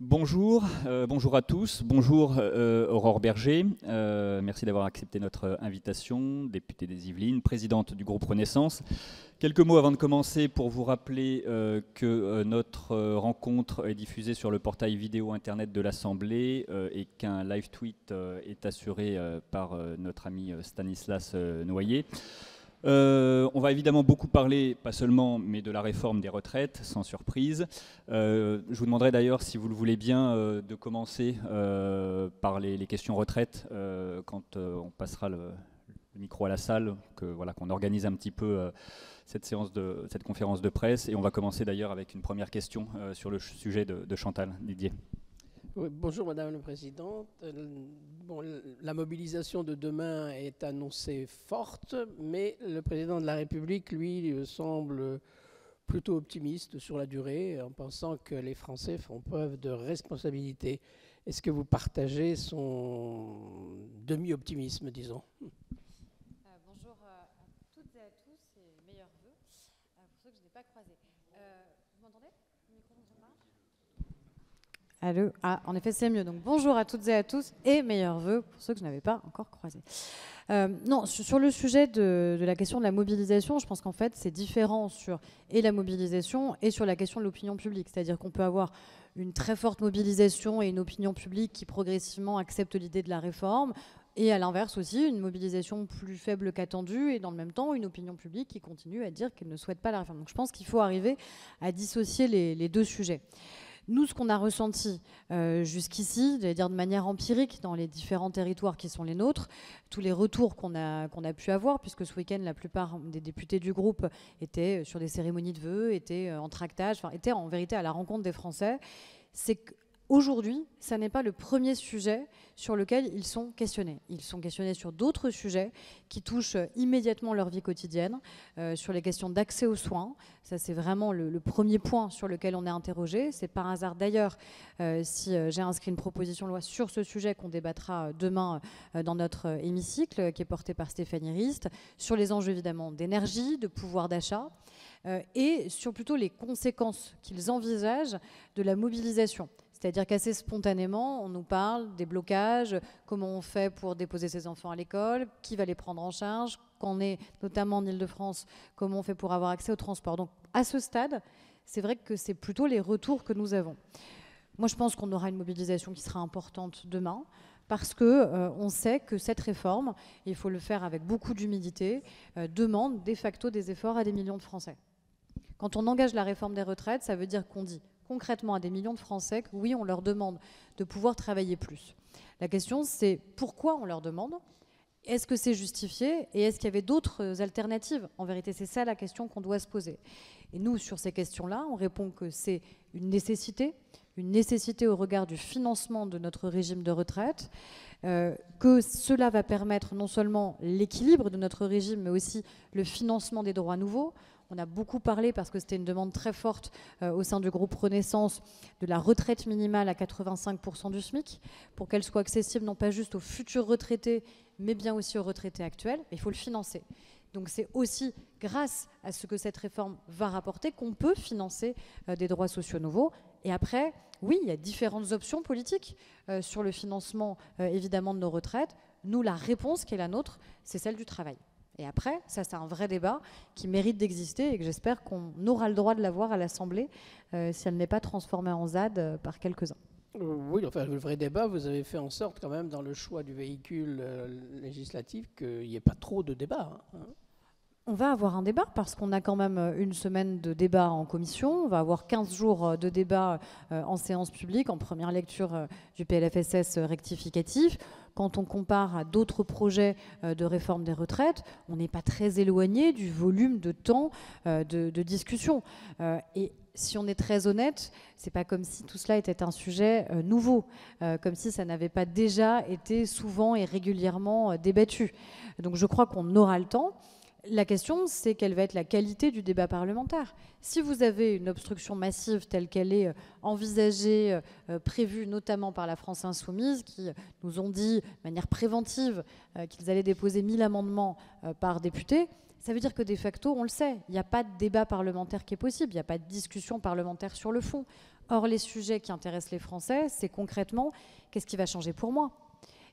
Bonjour, bonjour à tous, bonjour Aurore Berger, merci d'avoir accepté notre invitation, députée des Yvelines, présidente du groupe Renaissance. Quelques mots avant de commencer pour vous rappeler que notre rencontre est diffusée sur le portail vidéo internet de l'Assemblée et qu'un live tweet est assuré par notre ami Stanislas Noyer. On va évidemment beaucoup parler, pas seulement, mais de la réforme des retraites, sans surprise. Je vous demanderai d'ailleurs, si vous le voulez bien, de commencer par les questions retraites quand on passera le micro à la salle, qu'on organise un petit peu cette conférence de presse. Et on va commencer d'ailleurs avec une première question sur le sujet de Chantal Didier. Oui, bonjour Madame la Présidente. La mobilisation de demain est annoncée forte, mais le Président de la République, lui, semble plutôt optimiste sur la durée, en pensant que les Français font preuve de responsabilité. Est-ce que vous partagez son demi-optimisme, disons ? Bonjour à toutes et à tous et meilleurs vœux pour ceux que je n'ai pas croisés. Vous m'entendez ? Le micro fonctionne pas ? Allô ? Ah, en effet, c'est mieux. Donc, bonjour à toutes et à tous et meilleurs vœux pour ceux que je n'avais pas encore croisés. Non, sur le sujet de la question de la mobilisation, je pense qu'en fait, c'est différent sur la mobilisation et sur la question de l'opinion publique. C'est-à-dire qu'on peut avoir une très forte mobilisation et une opinion publique qui progressivement accepte l'idée de la réforme. Et à l'inverse aussi, une mobilisation plus faible qu'attendue et dans le même temps, une opinion publique qui continue à dire qu'elle ne souhaite pas la réforme. Donc je pense qu'il faut arriver à dissocier les deux sujets. Nous, ce qu'on a ressenti jusqu'ici, j'allais dire de manière empirique, dans les différents territoires qui sont les nôtres, tous les retours qu'on a pu avoir, puisque ce week-end, la plupart des députés du groupe étaient sur des cérémonies de vœux, étaient en tractage, étaient en vérité à la rencontre des Français, c'est qu'aujourd'hui, ça n'est pas le premier sujet sur lequel ils sont questionnés. Ils sont questionnés sur d'autres sujets qui touchent immédiatement leur vie quotidienne, sur les questions d'accès aux soins. Ça, c'est vraiment le premier point sur lequel on est interrogé. C'est par hasard d'ailleurs si j'ai inscrit une proposition de loi sur ce sujet qu'on débattra demain dans notre hémicycle, qui est porté par Stéphanie Rist, sur les enjeux évidemment d'énergie, de pouvoir d'achat, et sur plutôt les conséquences qu'ils envisagent de la mobilisation. C'est-à-dire qu'assez spontanément, on nous parle des blocages, comment on fait pour déposer ses enfants à l'école, qui va les prendre en charge, quand on est notamment en Ile-de-France, comment on fait pour avoir accès au transport. Donc à ce stade, c'est vrai que c'est plutôt les retours que nous avons. Moi, je pense qu'on aura une mobilisation qui sera importante demain, parce qu'on sait que cette réforme, et il faut le faire avec beaucoup d'humilité, demande de facto des efforts à des millions de Français. Quand on engage la réforme des retraites, ça veut dire qu'on dit concrètement à des millions de Français que oui, on leur demande de pouvoir travailler plus. La question, c'est pourquoi on leur demande ? Est-ce que c'est justifié ? Et est-ce qu'il y avait d'autres alternatives ? En vérité, c'est ça la question qu'on doit se poser. Et nous, sur ces questions-là, on répond que c'est une nécessité au regard du financement de notre régime de retraite, que cela va permettre non seulement l'équilibre de notre régime, mais aussi le financement des droits nouveaux. On a beaucoup parlé, parce que c'était une demande très forte au sein du groupe Renaissance, de la retraite minimale à 85% du SMIC, pour qu'elle soit accessible non pas juste aux futurs retraités, mais bien aussi aux retraités actuels. Mais il faut le financer. Donc c'est aussi grâce à ce que cette réforme va rapporter qu'on peut financer des droits sociaux nouveaux. Et après, oui, il y a différentes options politiques sur le financement évidemment de nos retraites. Nous, la réponse qui est la nôtre, c'est celle du travail. Et après, ça c'est un vrai débat qui mérite d'exister et que j'espère qu'on aura le droit de l'avoir à l'Assemblée si elle n'est pas transformée en ZAD par quelques-uns. Oui, enfin, le vrai débat, vous avez fait en sorte quand même dans le choix du véhicule législatif qu'il n'y ait pas trop de débat. On va avoir un débat parce qu'on a quand même une semaine de débat en commission. On va avoir 15 jours de débat en séance publique, en première lecture du PLFSS rectificatif. Quand on compare à d'autres projets de réforme des retraites, on n'est pas très éloigné du volume de temps de discussion. Et si on est très honnête, c'est pas comme si tout cela était un sujet nouveau, comme si ça n'avait pas déjà été souvent et régulièrement débattu. Donc je crois qu'on aura le temps. La question, c'est quelle va être la qualité du débat parlementaire. Si vous avez une obstruction massive telle qu'elle est envisagée, prévue notamment par la France Insoumise, qui nous ont dit de manière préventive qu'ils allaient déposer 1000 amendements par député, ça veut dire que de facto, on le sait, il n'y a pas de débat parlementaire qui est possible, il n'y a pas de discussion parlementaire sur le fond. Or, les sujets qui intéressent les Français, c'est concrètement, qu'est-ce qui va changer pour moi ?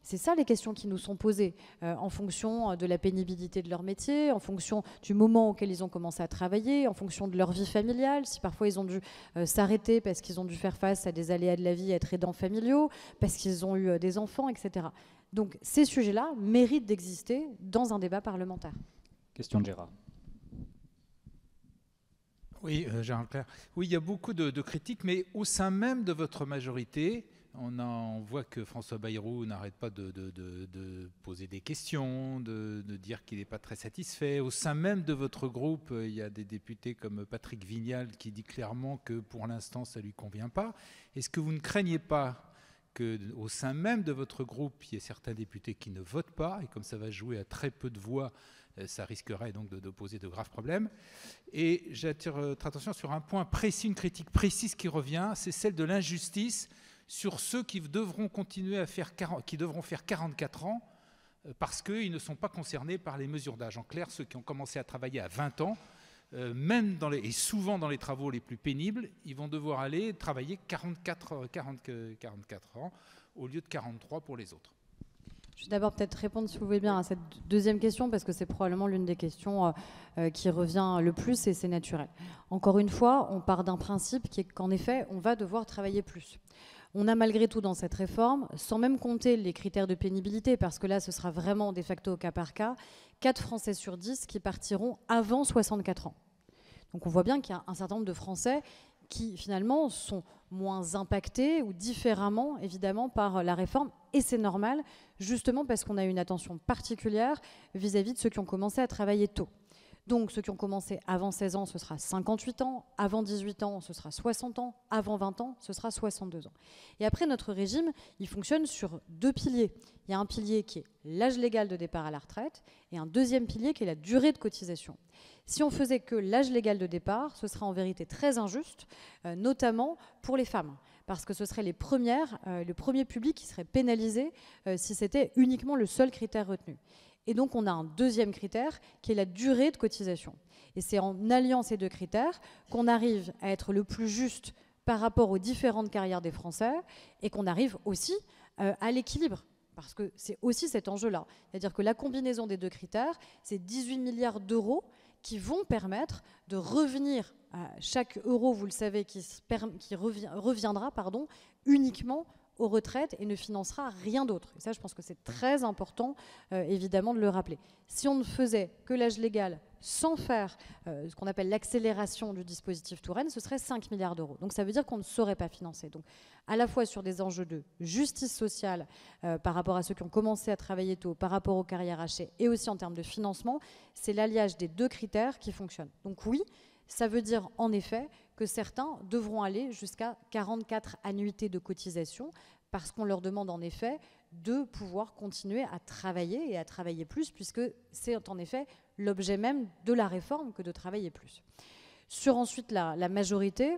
C'est ça les questions qui nous sont posées en fonction de la pénibilité de leur métier, en fonction du moment auquel ils ont commencé à travailler, en fonction de leur vie familiale, si parfois ils ont dû s'arrêter parce qu'ils ont dû faire face à des aléas de la vie, être aidants familiaux, parce qu'ils ont eu des enfants, etc. Donc ces sujets-là méritent d'exister dans un débat parlementaire. Question de Gérard. Oui, Gérard Leclerc. Oui, il y a beaucoup de critiques, mais au sein même de votre majorité, on voit que François Bayrou n'arrête pas de poser des questions, de dire qu'il n'est pas très satisfait. Au sein même de votre groupe, il y a des députés comme Patrick Vignal qui dit clairement que pour l'instant, ça ne lui convient pas. Est-ce que vous ne craignez pas qu'au sein même de votre groupe, il y ait certains députés qui ne votent pas, et comme ça va jouer à très peu de voix, ça risquerait donc de poser de graves problèmes. Et j'attire votre attention sur un point précis, une critique précise qui revient, c'est celle de l'injustice sur ceux qui devront continuer à faire 44 ans parce qu'ils ne sont pas concernés par les mesures d'âge. En clair, ceux qui ont commencé à travailler à 20 ans, même et souvent dans les travaux les plus pénibles, ils vont devoir aller travailler 44 ans au lieu de 43 pour les autres. Je vais d'abord peut-être répondre, si vous voulez bien, à cette deuxième question, parce que c'est probablement l'une des questions qui revient le plus, et c'est naturel. Encore une fois, on part d'un principe qui est qu'en effet, on va devoir travailler plus. On a malgré tout dans cette réforme, sans même compter les critères de pénibilité, parce que là, ce sera vraiment de facto au cas par cas, 4 Français sur 10 qui partiront avant 64 ans. Donc on voit bien qu'il y a un certain nombre de Français qui finalement sont moins impactés ou différemment évidemment par la réforme, et c'est normal, justement parce qu'on a une attention particulière vis-à-vis de ceux qui ont commencé à travailler tôt. Donc ceux qui ont commencé avant 16 ans, ce sera 58 ans, avant 18 ans, ce sera 60 ans, avant 20 ans, ce sera 62 ans. Et après, notre régime, il fonctionne sur 2 piliers. Il y a un pilier qui est l'âge légal de départ à la retraite et un deuxième pilier qui est la durée de cotisation. Si on faisait que l'âge légal de départ, ce serait en vérité très injuste, notamment pour les femmes, parce que ce serait le premier public qui serait pénalisé si c'était uniquement le seul critère retenu. Et donc, on a un deuxième critère qui est la durée de cotisation. Et c'est en alliant ces 2 critères qu'on arrive à être le plus juste par rapport aux différentes carrières des Français et qu'on arrive aussi à l'équilibre. Parce que c'est aussi cet enjeu-là. C'est-à-dire que la combinaison des 2 critères, c'est 18 milliards d'euros qui vont permettre de revenir à chaque euro, vous le savez, qui reviendra uniquement aux retraites et ne financera rien d'autre. Et ça, je pense que c'est très important, évidemment, de le rappeler. Si on ne faisait que l'âge légal sans faire ce qu'on appelle l'accélération du dispositif Touraine, ce serait 5 milliards d'euros. Donc ça veut dire qu'on ne saurait pas financer. Donc à la fois sur des enjeux de justice sociale par rapport à ceux qui ont commencé à travailler tôt, par rapport aux carrières hachées, et aussi en termes de financement, c'est l'alliage des 2 critères qui fonctionne. Donc oui, ça veut dire en effet que certains devront aller jusqu'à 44 annuités de cotisation parce qu'on leur demande en effet de pouvoir continuer à travailler et à travailler plus, puisque c'est en effet l'objet même de la réforme que de travailler plus. Sur ensuite la majorité,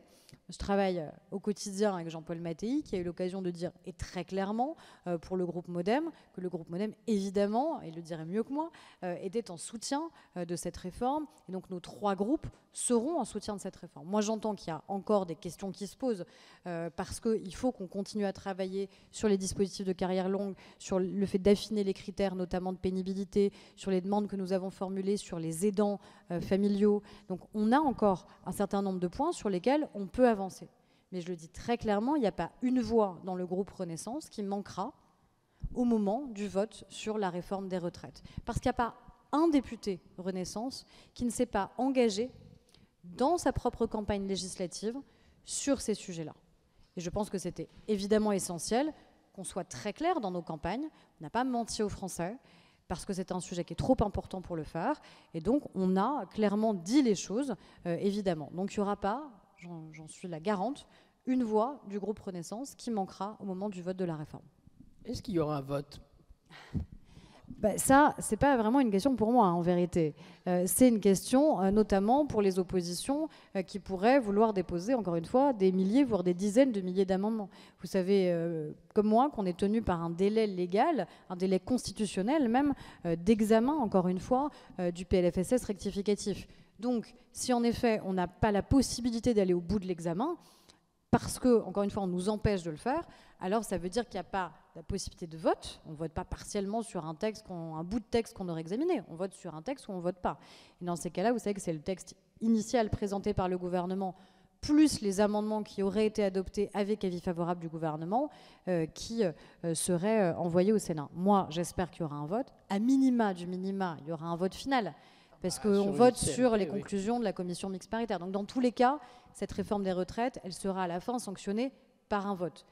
je travaille au quotidien avec Jean-Paul Mattei, qui a eu l'occasion de dire, et très clairement, pour le groupe MoDem, que le groupe MoDem, évidemment, et il le dirait mieux que moi, était en soutien de cette réforme. Et donc nos 3 groupes seront en soutien de cette réforme. Moi, j'entends qu'il y a encore des questions qui se posent, parce qu'il faut qu'on continue à travailler sur les dispositifs de carrière longue, sur le fait d'affiner les critères, notamment de pénibilité, sur les demandes que nous avons formulées, sur les aidants familiaux. Donc on a encore un certain nombre de points sur lesquels on peut avancer. Mais je le dis très clairement, il n'y a pas une voix dans le groupe Renaissance qui manquera au moment du vote sur la réforme des retraites. Parce qu'il n'y a pas un député Renaissance qui ne s'est pas engagé dans sa propre campagne législative sur ces sujets-là. Et je pense que c'était évidemment essentiel qu'on soit très clair dans nos campagnes. On n'a pas menti aux Français, parce que c'est un sujet qui est trop important pour le faire. Et donc, on a clairement dit les choses, évidemment. Donc, il n'y aura pas, j'en suis la garante, une voix du groupe Renaissance qui manquera au moment du vote de la réforme. Est-ce qu'il y aura un vote ? Ça, c'est pas vraiment une question pour moi, en vérité. C'est une question notamment pour les oppositions qui pourraient vouloir déposer, encore une fois, des milliers, voire des dizaines de milliers d'amendements. Vous savez, comme moi, qu'on est tenu par un délai légal, un délai constitutionnel même, d'examen, encore une fois, du PLFSS rectificatif. Donc, si en effet, on n'a pas la possibilité d'aller au bout de l'examen, parce que, encore une fois, on nous empêche de le faire, alors ça veut dire qu'il n'y a pas la possibilité de vote. On ne vote pas partiellement sur un texte, un bout de texte qu'on aurait examiné. On vote sur un texte ou on ne vote pas. Et dans ces cas-là, vous savez que c'est le texte initial présenté par le gouvernement, plus les amendements qui auraient été adoptés avec avis favorable du gouvernement, qui seraient envoyés au Sénat. Moi, j'espère qu'il y aura un vote. À minima du minima, il y aura un vote final. Parce qu'on vote sur les conclusions de la commission mixte paritaire. Donc dans tous les cas, cette réforme des retraites, elle sera à la fin sanctionnée par un vote.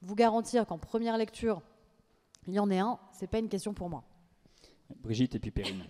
Vous garantir qu'en première lecture, il y en ait un, ce n'est pas une question pour moi. Brigitte et puis Perrine.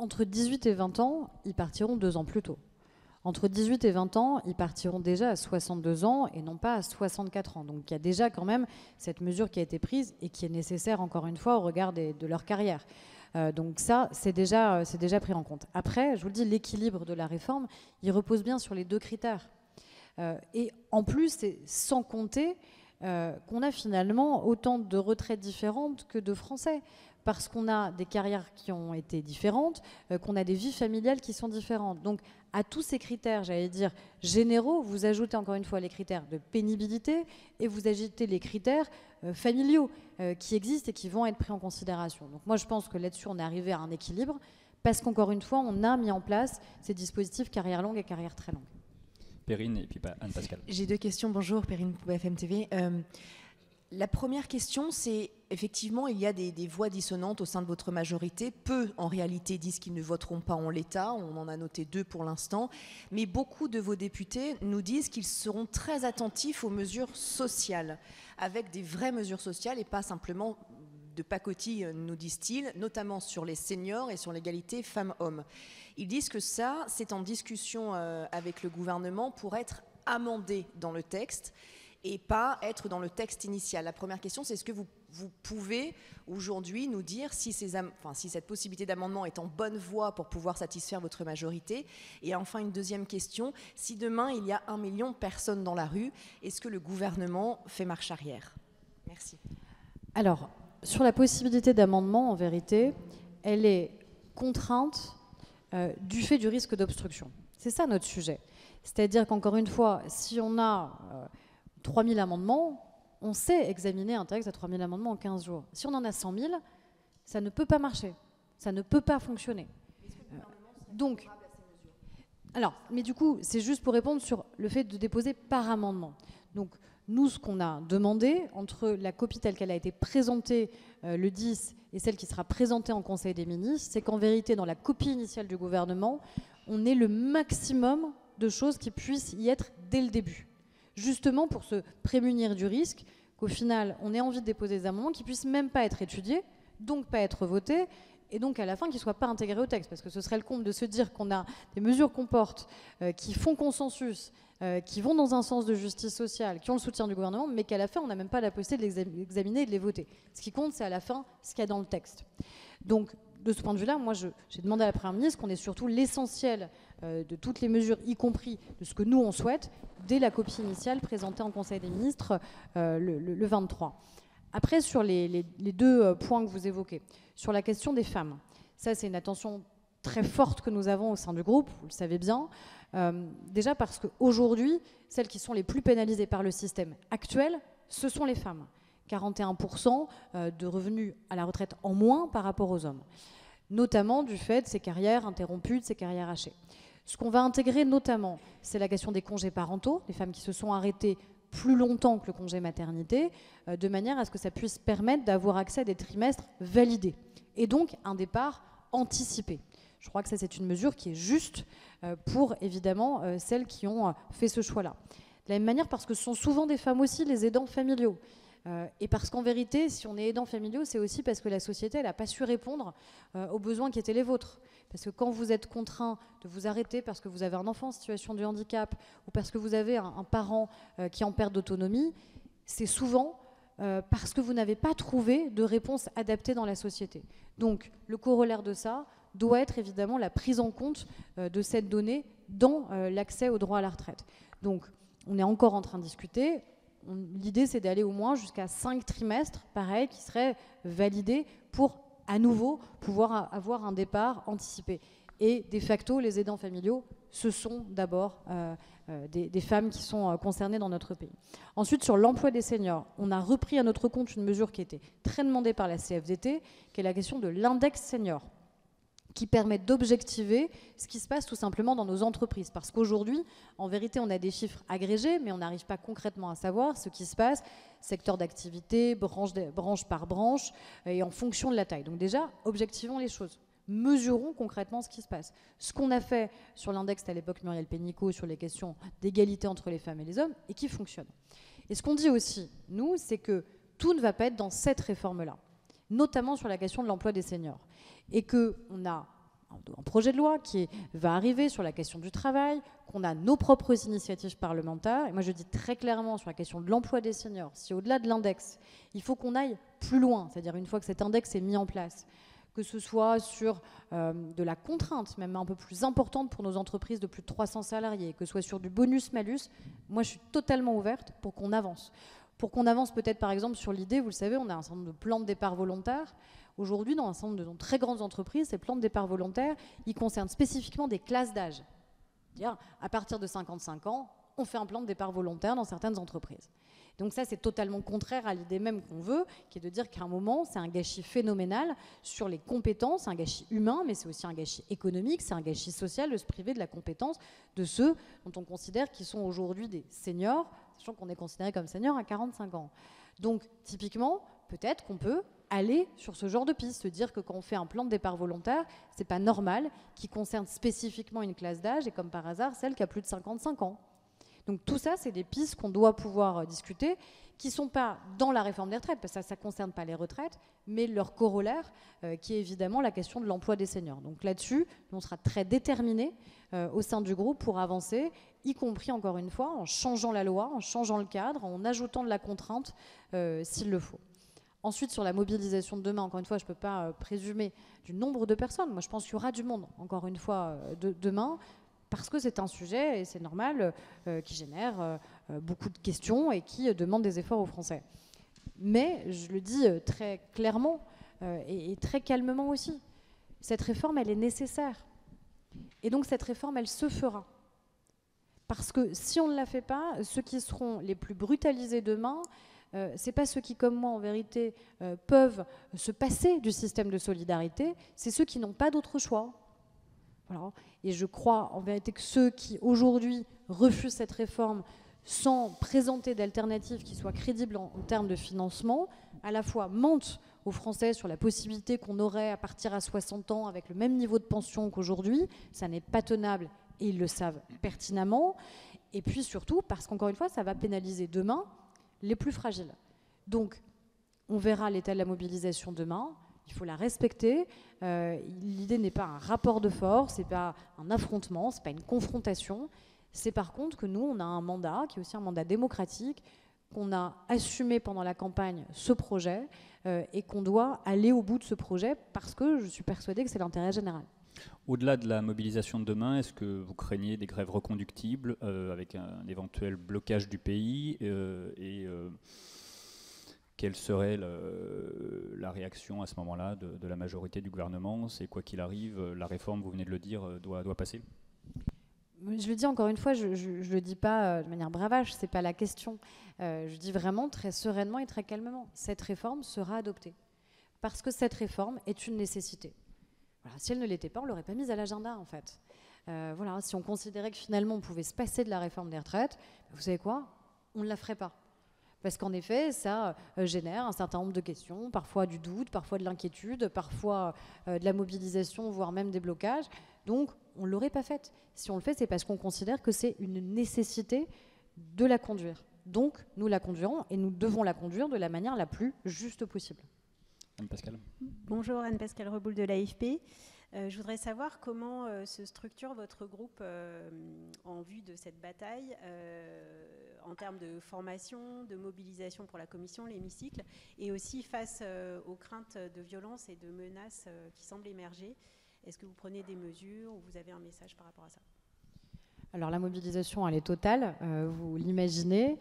Entre 18 et 20 ans, ils partiront 2 ans plus tôt. Entre 18 et 20 ans, ils partiront déjà à 62 ans et non pas à 64 ans. Donc il y a déjà quand même cette mesure qui a été prise et qui est nécessaire, encore une fois, au regard de leur carrière. Donc ça, c'est déjà pris en compte. Après, je vous le dis, l'équilibre de la réforme, il repose bien sur les 2 critères. Et en plus, c'est sans compter qu'on a finalement autant de retraites différentes que de Français. Parce qu'on a des carrières qui ont été différentes, qu'on a des vies familiales qui sont différentes. Donc, à tous ces critères, j'allais dire, généraux, vous ajoutez encore une fois les critères de pénibilité et vous ajoutez les critères familiaux qui existent et qui vont être pris en considération. Donc, moi, je pense que là-dessus, on est arrivé à un équilibre parce qu'encore une fois, on a mis en place ces dispositifs carrière longue et carrière très longue. Perrine et puis Anne-Pascale. J'ai 2 questions. Bonjour, Perrine pour BFM TV. La première question, c'est effectivement, il y a des voix dissonantes au sein de votre majorité. Peu, en réalité, disent qu'ils ne voteront pas en l'état. On en a noté 2 pour l'instant. Mais beaucoup de vos députés nous disent qu'ils seront très attentifs aux mesures sociales, avec des vraies mesures sociales et pas simplement de pacotille, nous disent-ils, notamment sur les seniors et sur l'égalité femmes-hommes. Ils disent que ça, c'est en discussion avec le gouvernement pour être amendé dans le texte et pas être dans le texte initial. La première question, c'est est-ce que vous pouvez aujourd'hui nous dire si cette possibilité d'amendement est en bonne voie pour pouvoir satisfaire votre majorité? Et enfin, une deuxième question, si demain il y a 1 million de personnes dans la rue, est-ce que le gouvernement fait marche arrière? Merci. Alors, sur la possibilité d'amendement, en vérité, elle est contrainte du fait du risque d'obstruction. C'est ça notre sujet. C'est-à-dire qu'encore une fois, si on a 3000 amendements, on sait examiner un texte à 3000 amendements en 15 jours. Si on en a 100 000, ça ne peut pas marcher. Ça ne peut pas fonctionner. Donc, alors, mais du coup, c'est juste pour répondre sur le fait de déposer par amendement. Donc, nous, ce qu'on a demandé, entre la copie telle qu'elle a été présentée le 10 et celle qui sera présentée en Conseil des ministres, c'est qu'en vérité, dans la copie initiale du gouvernement, on ait le maximum de choses qui puissent y être dès le début. Justement pour se prémunir du risque qu'au final, on ait envie de déposer des amendements qui ne puissent même pas être étudiés, donc pas être votés, et donc à la fin qu'ils ne soient pas intégrés au texte. Parce que ce serait le comble de se dire qu'on a des mesures qu'on porte, qui font consensus, qui vont dans un sens de justice sociale, qui ont le soutien du gouvernement, mais qu'à la fin, on n'a même pas la possibilité de les examiner et de les voter. Ce qui compte, c'est à la fin ce qu'il y a dans le texte. Donc, de ce point de vue-là, moi, j'ai demandé à la Première ministre qu'on ait surtout l'essentiel de toutes les mesures, y compris de ce que nous, on souhaite, dès la copie initiale présentée en Conseil des ministres le 23. Après, sur les 2 points que vous évoquez, sur la question des femmes, ça, c'est une attention très forte que nous avons au sein du groupe, vous le savez bien. Déjà parce qu'aujourd'hui, celles qui sont les plus pénalisées par le système actuel, ce sont les femmes. 41% de revenus à la retraite en moins par rapport aux hommes, notamment du fait de ces carrières interrompues, de ces carrières hachées. Ce qu'on va intégrer notamment, c'est la question des congés parentaux, les femmes qui se sont arrêtées plus longtemps que le congé maternité, de manière à ce que ça puisse permettre d'avoir accès à des trimestres validés, et donc un départ anticipé. Je crois que ça, c'est une mesure qui est juste pour, évidemment, celles qui ont fait ce choix-là. De la même manière, parce que ce sont souvent des femmes aussi, les aidants familiaux. Et parce qu'en vérité, si on est aidant familiaux, c'est aussi parce que la société n'a pas su répondre aux besoins qui étaient les vôtres. Parce que quand vous êtes contraint de vous arrêter parce que vous avez un enfant en situation de handicap ou parce que vous avez un parent qui est en perte d'autonomie, c'est souvent parce que vous n'avez pas trouvé de réponse adaptée dans la société. Donc le corollaire de ça doit être évidemment la prise en compte de cette donnée dans l'accès au droit à la retraite. Donc on est encore en train de discuter. L'idée, c'est d'aller au moins jusqu'à 5 trimestres, pareil, qui seraient validés pour, à nouveau, pouvoir avoir un départ anticipé. Et de facto, les aidants familiaux, ce sont d'abord des femmes qui sont concernées dans notre pays. Ensuite, sur l'emploi des seniors, on a repris à notre compte une mesure qui était très demandée par la CFDT, qui est la question de l'index senior, qui permet d'objectiver ce qui se passe tout simplement dans nos entreprises. Parce qu'aujourd'hui, en vérité, on a des chiffres agrégés, mais on n'arrive pas concrètement à savoir ce qui se passe, secteur d'activité, branche par branche, et en fonction de la taille. Donc déjà, objectivons les choses. Mesurons concrètement ce qui se passe. Ce qu'on a fait sur l'index à l'époque Muriel Pénicaud, sur les questions d'égalité entre les femmes et les hommes, et qui fonctionne. Et ce qu'on dit aussi, nous, c'est que tout ne va pas être dans cette réforme-là, notamment sur la question de l'emploi des seniors. Et qu'on a un projet de loi qui va arriver sur la question du travail, qu'on a nos propres initiatives parlementaires. Et moi, je dis très clairement sur la question de l'emploi des seniors, si au-delà de l'index, il faut qu'on aille plus loin, c'est-à-dire une fois que cet index est mis en place, que ce soit sur de la contrainte, même un peu plus importante pour nos entreprises de plus de 300 salariés, que ce soit sur du bonus-malus, moi, je suis totalement ouverte pour qu'on avance. Pour qu'on avance peut-être, par exemple, sur l'idée, vous le savez, on a un certain nombre de plans de départ volontaires. Aujourd'hui, dans un certain nombre de très grandes entreprises, ces plans de départ volontaires, ils concernent spécifiquement des classes d'âge. C'est-à-dire, à partir de 55 ans, on fait un plan de départ volontaire dans certaines entreprises. Donc ça, c'est totalement contraire à l'idée même qu'on veut, qui est de dire qu'à un moment, c'est un gâchis phénoménal sur les compétences, un gâchis humain, mais c'est aussi un gâchis économique, c'est un gâchis social de se priver de la compétence de ceux dont on considère qu'ils sont aujourd'hui des seniors, sachant qu'on est considéré comme senior à 45 ans. Donc, typiquement, peut-être qu'on peut aller sur ce genre de piste, se dire que quand on fait un plan de départ volontaire, c'est pas normal qu'il concerne spécifiquement une classe d'âge et comme par hasard, celle qui a plus de 55 ans. Donc tout ça, c'est des pistes qu'on doit pouvoir discuter, qui ne sont pas dans la réforme des retraites, parce que ça ne concerne pas les retraites, mais leur corollaire, qui est évidemment la question de l'emploi des seniors. Donc là-dessus, on sera très déterminés au sein du groupe pour avancer, y compris, encore une fois, en changeant la loi, en changeant le cadre, en ajoutant de la contrainte s'il le faut. Ensuite, sur la mobilisation de demain, encore une fois, je ne peux pas présumer du nombre de personnes. Moi, je pense qu'il y aura du monde, encore une fois, demain, parce que c'est un sujet, et c'est normal, qui génère beaucoup de questions et qui demande des efforts aux Français. Mais, je le dis très clairement et très calmement aussi, cette réforme, elle est nécessaire. Et donc, cette réforme, elle se fera. Parce que si on ne la fait pas, ceux qui seront les plus brutalisés demain, c'est pas ceux qui, comme moi, en vérité, peuvent se passer du système de solidarité, c'est ceux qui n'ont pas d'autre choix. Voilà. Et je crois, en vérité, que ceux qui, aujourd'hui, refusent cette réforme sans présenter d'alternatives qui soient crédibles en termes de financement, à la fois mentent aux Français sur la possibilité qu'on aurait à partir à 60 ans avec le même niveau de pension qu'aujourd'hui, ça n'est pas tenable et ils le savent pertinemment, et puis surtout parce qu'encore une fois, ça va pénaliser demain les plus fragiles. Donc, on verra l'état de la mobilisation demain, il faut la respecter. L'idée n'est pas un rapport de force, c'est pas un affrontement, c'est pas une confrontation. C'est par contre que nous, on a un mandat, qui est aussi un mandat démocratique, qu'on a assumé pendant la campagne ce projet et qu'on doit aller au bout de ce projet parce que je suis persuadée que c'est l'intérêt général. Au-delà de la mobilisation de demain, est-ce que vous craignez des grèves reconductibles avec un éventuel blocage du pays quelle serait la réaction à ce moment-là de la majorité du gouvernement? C'est quoi qu'il arrive, la réforme, vous venez de le dire, doit passer? Je le dis encore une fois, je ne le dis pas de manière bravache, ce n'est pas la question. Je dis vraiment très sereinement et très calmement, cette réforme sera adoptée. Parce que cette réforme est une nécessité. Voilà, si elle ne l'était pas, on ne l'aurait pas mise à l'agenda en fait. Voilà, si on considérait que finalement on pouvait se passer de la réforme des retraites, vous savez quoi? On ne la ferait pas. Parce qu'en effet, ça génère un certain nombre de questions, parfois du doute, parfois de l'inquiétude, parfois de la mobilisation, voire même des blocages. Donc, on ne l'aurait pas faite. Si on le fait, c'est parce qu'on considère que c'est une nécessité de la conduire. Donc, nous la conduirons et nous devons la conduire de la manière la plus juste possible. Anne-Pascale. Bonjour, Anne-Pascale Reboul de l'AFP. Je voudrais savoir comment se structure votre groupe en vue de cette bataille, en termes de formation, de mobilisation pour la commission, l'hémicycle, et aussi face aux craintes de violence et de menaces qui semblent émerger. Est-ce que vous prenez des mesures ou vous avez un message par rapport à ça ? Alors la mobilisation, elle est totale, vous l'imaginez.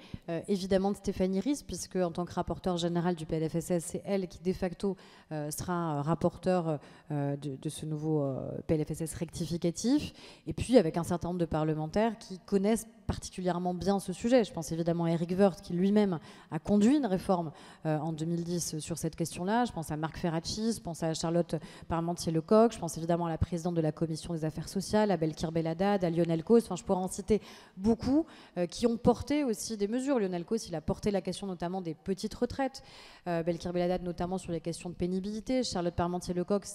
Évidemment de Stéphanie Ries, puisque en tant que rapporteure générale du PLFSS, c'est elle qui de facto sera rapporteure de ce nouveau PLFSS rectificatif. Et puis avec un certain nombre de parlementaires qui connaissent particulièrement bien ce sujet. Je pense évidemment à Éric Woerth qui lui-même a conduit une réforme en 2010 sur cette question-là. Je pense à Marc Ferracci, je pense à Charlotte Parmentier-Lecocq, je pense évidemment à la présidente de la Commission des Affaires sociales, à Belkir Belhaddad, à Lionel Causse. Enfin, je pourrais en citer beaucoup qui ont porté aussi des mesures. Lionel Causse, il a porté la question notamment des petites retraites. Belkir Belhaddad notamment sur les questions de pénibilité. Charlotte Parmentier-Lecocq,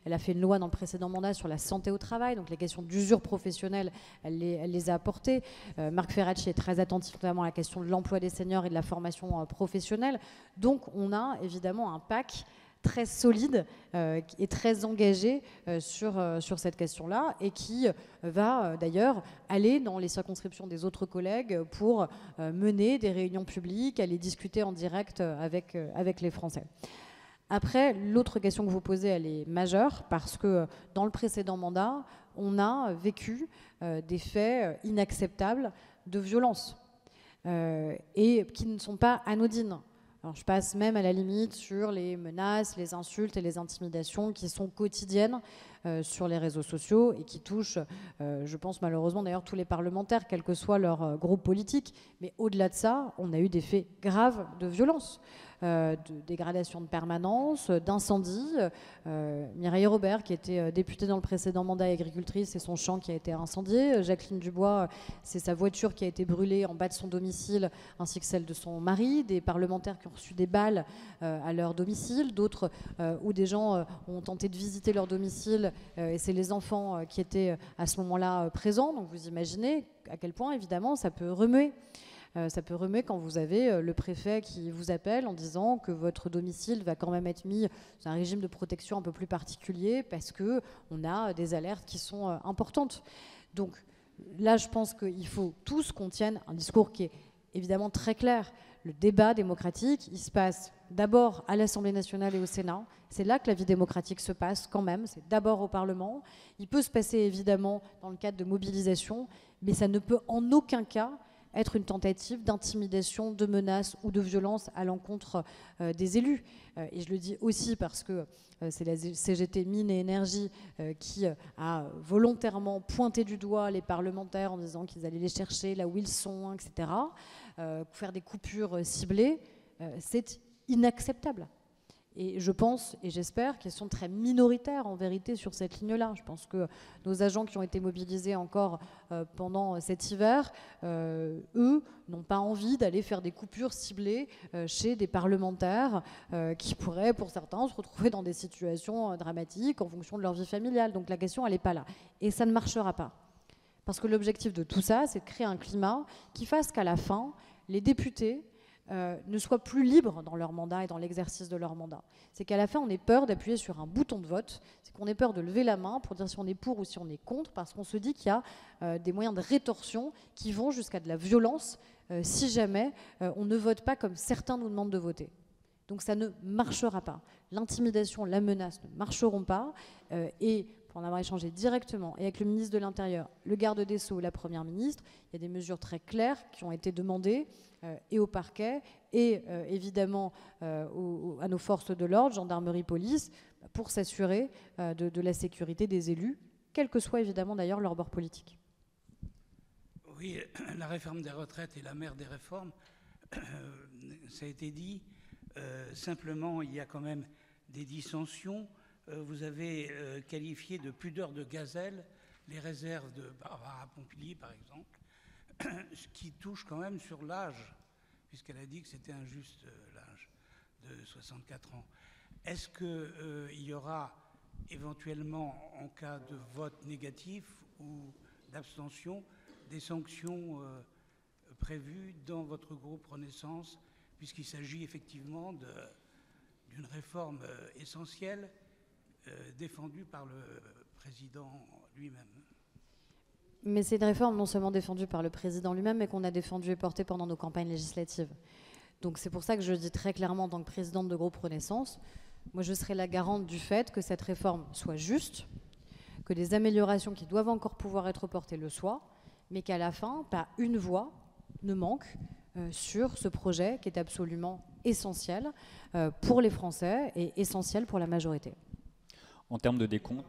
elle a fait une loi dans le précédent mandat sur la santé au travail. Donc les questions d'usure professionnelle, elle les a apportées. Marc Ferracci est très attentif notamment à la question de l'emploi des seniors et de la formation professionnelle. Donc on a évidemment un pack très solide et très engagé sur cette question-là et qui va d'ailleurs aller dans les circonscriptions des autres collègues pour mener des réunions publiques, aller discuter en direct avec les Français. Après, l'autre question que vous posez, elle est majeure parce que dans le précédent mandat, on a vécu des faits inacceptables de violence et qui ne sont pas anodines. Alors, je passe même à la limite sur les menaces, les insultes et les intimidations qui sont quotidiennes sur les réseaux sociaux et qui touchent, je pense malheureusement d'ailleurs, tous les parlementaires, quel que soit leur groupe politique. Mais au-delà de ça, on a eu des faits graves de violence. De dégradation de permanence, d'incendie. Mireille Robert, qui était députée dans le précédent mandat, agricultrice, c'est son champ qui a été incendié. Jacqueline Dubois, c'est sa voiture qui a été brûlée en bas de son domicile, ainsi que celle de son mari. Des parlementaires qui ont reçu des balles à leur domicile, d'autres où des gens ont tenté de visiter leur domicile, et c'est les enfants qui étaient à ce moment-là présents. Donc vous imaginez à quel point, évidemment, ça peut remuer. Ça peut remuer quand vous avez le préfet qui vous appelle en disant que votre domicile va quand même être mis dans un régime de protection un peu plus particulier parce qu'on a des alertes qui sont importantes. Donc là, je pense qu'il faut tous qu'on tienne un discours qui est évidemment très clair. Le débat démocratique, il se passe d'abord à l'Assemblée nationale et au Sénat. C'est là que la vie démocratique se passe quand même. C'est d'abord au Parlement. Il peut se passer évidemment dans le cadre de mobilisation, mais ça ne peut en aucun cas être une tentative d'intimidation, de menace ou de violence à l'encontre des élus. Et je le dis aussi parce que c'est la CGT Mines et Énergie qui a volontairement pointé du doigt les parlementaires en disant qu'ils allaient les chercher là où ils sont, etc. Faire des coupures ciblées, c'est inacceptable. Et je pense et j'espère qu'ils sont très minoritaires en vérité sur cette ligne-là. Je pense que nos agents qui ont été mobilisés encore pendant cet hiver, eux, n'ont pas envie d'aller faire des coupures ciblées chez des parlementaires qui pourraient, pour certains, se retrouver dans des situations dramatiques en fonction de leur vie familiale. Donc la question, elle n'est pas là. Et ça ne marchera pas. Parce que l'objectif de tout ça, c'est de créer un climat qui fasse qu'à la fin, les députés ne soient plus libres dans leur mandat et dans l'exercice de leur mandat. C'est qu'à la fin, on ait peur d'appuyer sur un bouton de vote, c'est qu'on ait peur de lever la main pour dire si on est pour ou si on est contre, parce qu'on se dit qu'il y a des moyens de rétorsion qui vont jusqu'à de la violence si jamais on ne vote pas comme certains nous demandent de voter. Donc ça ne marchera pas. L'intimidation, la menace ne marcheront pas. Et pour en avoir échangé directement et avec le ministre de l'Intérieur, le garde des Sceaux, la Première ministre, il y a des mesures très claires qui ont été demandées et au parquet et évidemment à nos forces de l'ordre, gendarmerie, police, pour s'assurer de la sécurité des élus, quel que soit évidemment d'ailleurs leur bord politique. Oui, la réforme des retraites est la mère des réformes. Ça a été dit. Simplement, il y a quand même des dissensions. Vous avez qualifié de pudeur de gazelle les réserves de Barbara Pompili, par exemple, ce qui touche quand même sur l'âge, puisqu'elle a dit que c'était injuste l'âge de 64 ans. Est-ce qu'il y aura éventuellement, en cas de vote négatif ou d'abstention, des sanctions prévu dans votre groupe Renaissance, puisqu'il s'agit effectivement d'une réforme essentielle défendue par le président lui-même. Mais c'est une réforme non seulement défendue par le président lui-même, mais qu'on a défendue et portée pendant nos campagnes législatives. Donc c'est pour ça que je dis très clairement, en tant que présidente de groupe Renaissance, moi je serai la garante du fait que cette réforme soit juste, que les améliorations qui doivent encore pouvoir être portées le soient, mais qu'à la fin, pas une voix ne manque sur ce projet qui est absolument essentiel pour les Français et essentiel pour la majorité. En termes de décompte,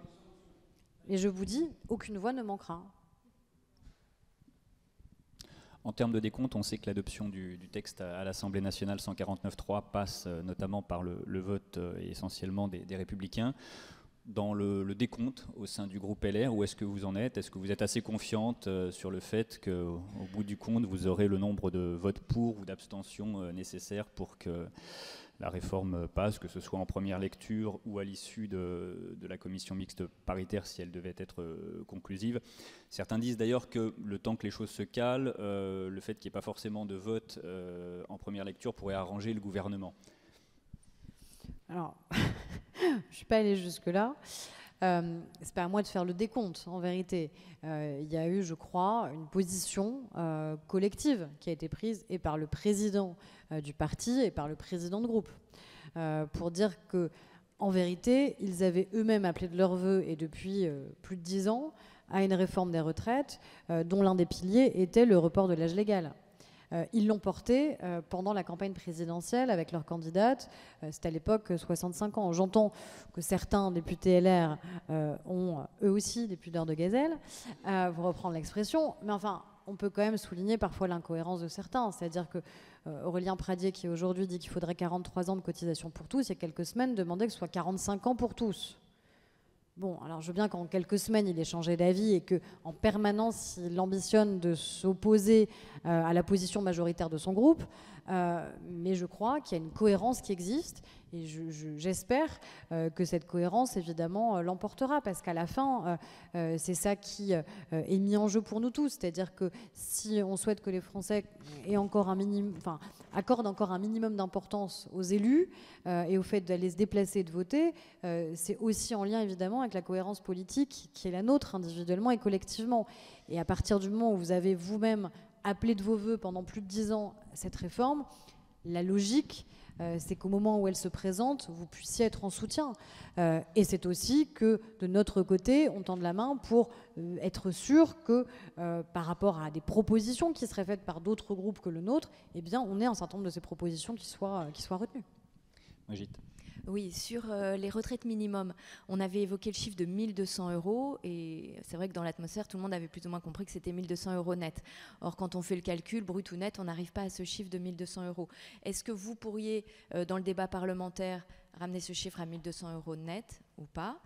et je vous dis, aucune voix ne manquera. En termes de décompte, on sait que l'adoption du texte à l'Assemblée nationale 149.3 passe notamment par le vote essentiellement des Républicains. Dans le décompte au sein du groupe LR, où est-ce que vous en êtes? Est-ce que vous êtes assez confiante sur le fait qu'au bout du compte, vous aurez le nombre de votes pour ou d'abstention nécessaires pour que la réforme passe, que ce soit en première lecture ou à l'issue de la commission mixte paritaire si elle devait être conclusive? Certains disent d'ailleurs que le temps que les choses se calent, le fait qu'il n'y ait pas forcément de vote en première lecture pourrait arranger le gouvernement. Alors, je ne suis pas allée jusque-là. C'est pas à moi de faire le décompte, en vérité. Il y a eu, je crois, une position collective qui a été prise et par le président du parti et par le président de groupe pour dire que, en vérité, ils avaient eux-mêmes appelé de leur vœu, et depuis plus de 10 ans, à une réforme des retraites dont l'un des piliers était le report de l'âge légal. Ils l'ont porté pendant la campagne présidentielle avec leur candidate. C'était à l'époque 65 ans. J'entends que certains députés LR ont eux aussi des pudeurs de gazelle, pour reprendre l'expression. Mais enfin, on peut quand même souligner parfois l'incohérence de certains. C'est-à-dire que Aurélien Pradier, qui aujourd'hui dit qu'il faudrait 43 ans de cotisation pour tous, il y a quelques semaines demandait que ce soit 45 ans pour tous. Bon, alors je veux bien qu'en quelques semaines, il ait changé d'avis et qu'en permanence, il ambitionne de s'opposer à la position majoritaire de son groupe. Mais je crois qu'il y a une cohérence qui existe et j'espère que cette cohérence, évidemment, l'emportera parce qu'à la fin, c'est ça qui est mis en jeu pour nous tous. C'est-à-dire que si on souhaite que les Français aient encore accordent encore un minimum d'importance aux élus et au fait d'aller se déplacer et de voter, c'est aussi en lien, évidemment, avec la cohérence politique qui est la nôtre, individuellement et collectivement. Et à partir du moment où vous avez vous-même appelé de vos voeux pendant plus de 10 ans cette réforme, la logique, c'est qu'au moment où elle se présente, vous puissiez être en soutien. Et c'est aussi que, de notre côté, on tende la main pour être sûr que, par rapport à des propositions qui seraient faites par d'autres groupes que le nôtre, eh bien, on ait un certain nombre de ces propositions qui soient retenues. Brigitte. Oui, sur les retraites minimum, on avait évoqué le chiffre de 1 200 € et c'est vrai que dans l'atmosphère, tout le monde avait plus ou moins compris que c'était 1 200 € net. Or, quand on fait le calcul, brut ou net, on n'arrive pas à ce chiffre de 1 200 €. Est-ce que vous pourriez, dans le débat parlementaire, ramener ce chiffre à 1 200 € net ou pas?